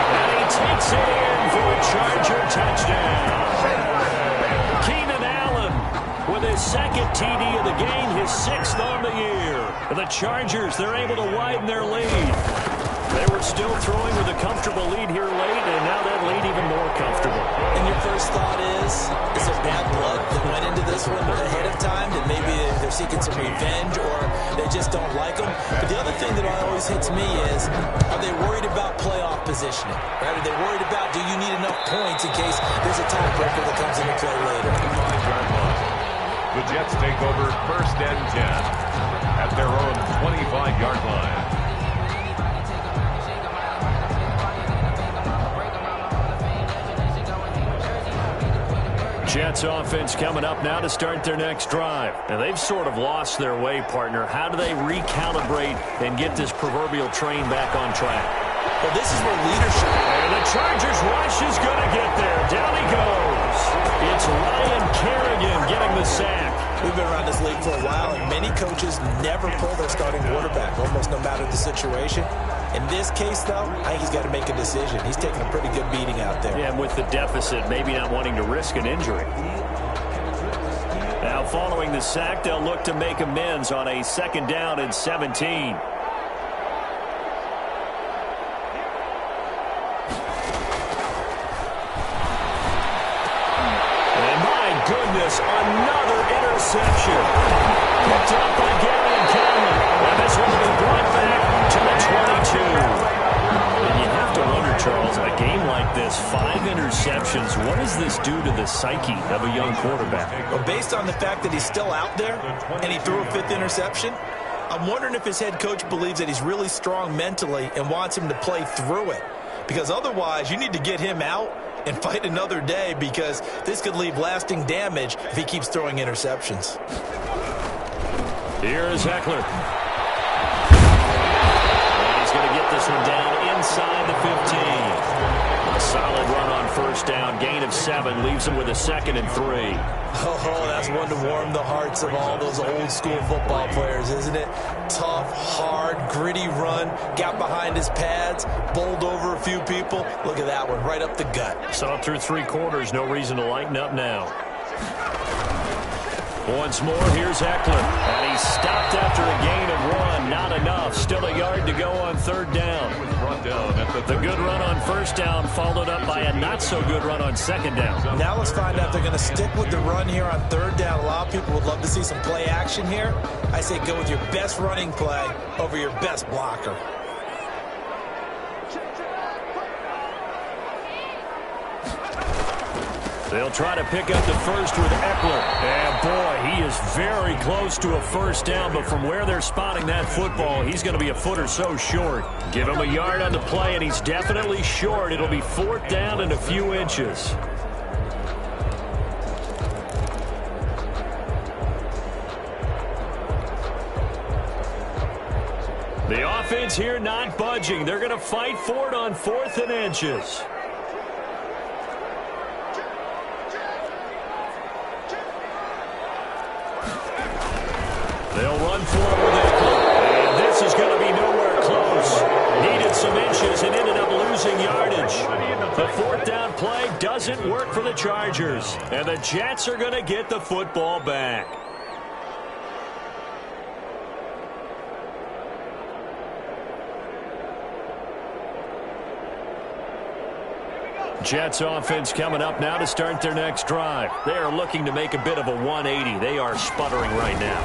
Speaker 15: And he takes it in for a Charger touchdown. Keenan Allen with his second TD of the game, his 6th on the year. The Chargers, they're able to widen their lead. They were still throwing with a comfortable lead here late, and now that lead even more comfortable.
Speaker 14: And your first thought is there bad blood that went into this one ahead of time, that maybe they're seeking some revenge or they just don't like them? But the other thing that always hits me is, are they worried about playoff positioning? Right? Are they worried about, do you need enough points in case there's a tiebreaker that comes into play later?
Speaker 13: The Jets take over 1st and 10 at their own 25-yard line.
Speaker 15: Jets offense coming up now to start their next drive. And they've sort of lost their way, partner. How do they recalibrate and get this proverbial train back on track?
Speaker 14: Well, this is where leadership.
Speaker 15: And the Chargers rush is going to get there. Down he goes. It's Ryan Kerrigan getting the sack.
Speaker 14: We've been around this league for a while, and many coaches never pull their starting quarterback, almost no matter the situation. In this case, though, I think he's got to make a decision. He's taking a pretty good beating out there.
Speaker 15: Yeah, and with the deficit, maybe not wanting to risk an injury. Now, following the sack, they'll look to make amends on a 2nd down and 17. Goodness, another interception. Picked up by Gary and Cameron. And this one will be brought back to the 22. And you have to wonder, Charles, a game like this, 5 interceptions, what does this do to the psyche of a young quarterback?
Speaker 14: Well, based on the fact that he's still out there and he threw a 5th interception, I'm wondering if his head coach believes that he's really strong mentally and wants him to play through it. Because otherwise, you need to get him out and fight another day, because this could leave lasting damage if he keeps throwing interceptions.
Speaker 15: Here's Eckler. And he's going to get this one down inside the 15. A solid run on 1st down. Gain of 7 leaves him with a 2nd and 3.
Speaker 14: Oh, that's one to warm the hearts of all those old school football players, isn't it? Tough, hard, gritty run, got behind his pads, bowled over a few people. Look at that one, right up the gut.
Speaker 15: Saw through 3 quarters, no reason to lighten up now. Once more, here's Eckler. And he's stopped after a gain of 1. Not enough. Still a yard to go on 3rd down. The good run on 1st down followed up by a not-so-good run on 2nd down.
Speaker 14: Now let's find out if they're going to stick with the run here on 3rd down. A lot of people would love to see some play action here. I say go with your best running play over your best blocker.
Speaker 12: They'll try to pick up the first with Eckler. And, boy, he is very close to a first down, but from where they're spotting that football, he's going to be a foot or so short. Give him a yard on the play, and he's definitely short. It'll be 4th down and a few inches. The offense here not budging. They're going to fight for it on 4th and inches. They'll run for it with Eckler. And this is going to be nowhere close. Needed some inches and ended up losing yardage. The 4th down play doesn't work for the Chargers. And the Jets are going to get the football back. Jets offense coming up now to start their next drive. They are looking to make a bit of a 180. They are sputtering right now.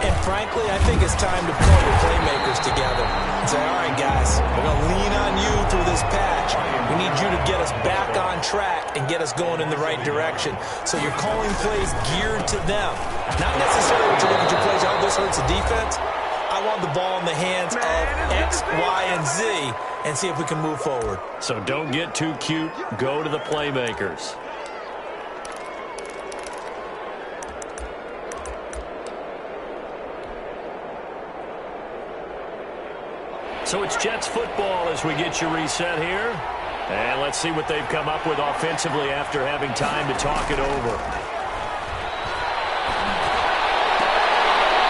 Speaker 14: And frankly, I think it's time to pull the playmakers together and say, all right, guys, we're going to lean on you through this patch. We need you to get us back on track and get us going in the right direction. So you're calling plays geared to them. Not necessarily to look at your plays, oh, this hurts the defense. I want the ball in the hands of X, Y, and Z and see if we can move forward.
Speaker 12: So don't get too cute. Go to the playmakers. So it's Jets football as we get you reset here. And let's see what they've come up with offensively after having time to talk it over.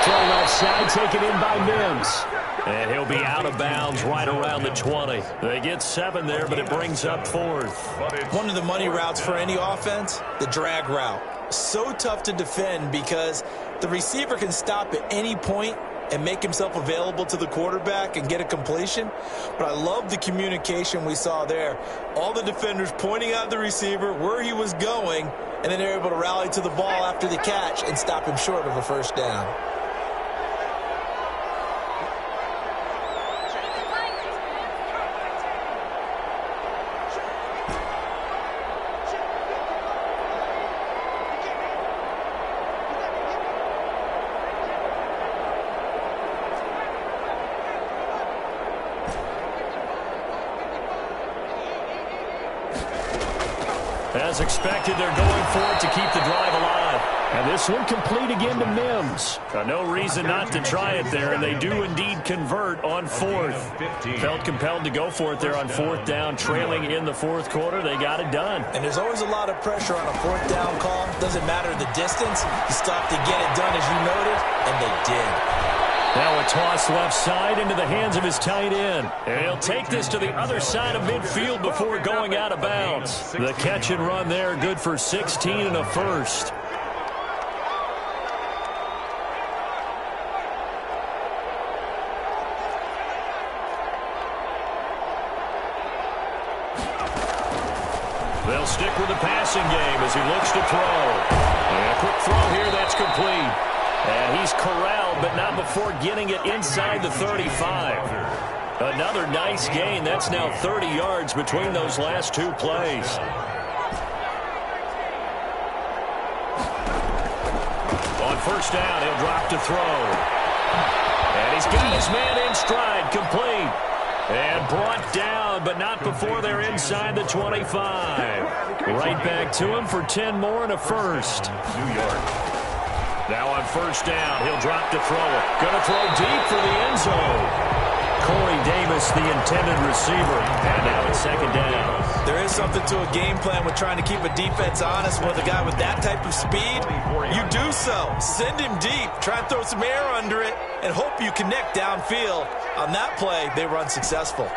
Speaker 15: Throw left side, taken in by Mims.
Speaker 12: And he'll be out of bounds right around the 20. They get 7 there, but it brings up 4th.
Speaker 14: One of the money routes for any offense, the drag route. So tough to defend because the receiver can stop at any point and make himself available to the quarterback and get a completion. But I love the communication we saw there. All the defenders pointing out the receiver, where he was going, and then they're able to rally to the ball after the catch and stop him short of a first down.
Speaker 12: As expected, they're going for it to keep the drive alive.
Speaker 15: And this one complete again to Mims.
Speaker 12: No reason not to try it there, and they do indeed convert on 4th. Felt compelled to go for it there on 4th down, trailing in the 4th quarter. They got it done.
Speaker 14: And there's always a lot of pressure on a 4th down call. Doesn't matter the distance. You stop to get it done as you noted, and they did.
Speaker 12: Now a toss left side into the hands of his tight end. And he'll take this to the other side of midfield before going out of bounds. The catch and run there, good for 16 and a first. They'll stick with the passing game as he looks to throw. And a quick throw here, that's complete. And he's corralled, but not before getting it inside the 35. Another nice gain. That's now 30 yards between those last 2 plays. On first down, he'll drop to throw. And he's got his man in stride, complete. And brought down, but not before they're inside the 25. Right back to him for 10 more and a first. New York. Now on first down, he'll drop to throw it. Going to throw deep for the end zone. Corey Davis, the intended receiver. And now it's 2nd down.
Speaker 14: There is something to a game plan with trying to keep a defense honest with a guy with that type of speed. You do so. Send him deep. Try and throw some air under it and hope you connect downfield. On that play, they run successful.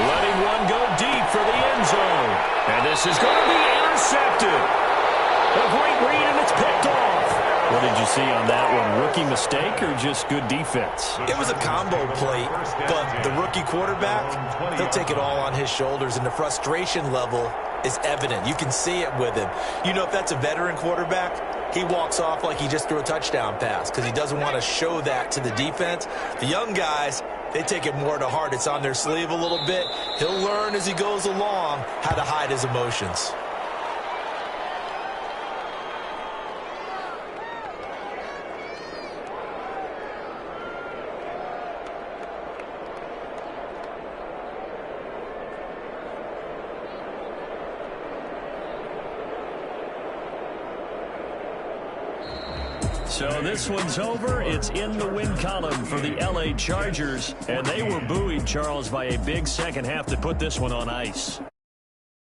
Speaker 12: Letting one go deep for the end zone. And this is going to be intercepted. A great read, and it's picked off. What did you see on that one? Rookie mistake or just good defense?
Speaker 14: It was a combo play, but the rookie quarterback, he'll take it all on his shoulders, and the frustration level is evident. You can see it with him. You know, if that's a veteran quarterback, he walks off like he just threw a touchdown pass because he doesn't want to show that to the defense. The young guys, they take it more to heart. It's on their sleeve a little bit. He'll learn as he goes along how to hide his emotions.
Speaker 15: So this one's over. It's in the win column for the LA Chargers. And they were buoyed, Charles, by a big second half to put this one on ice.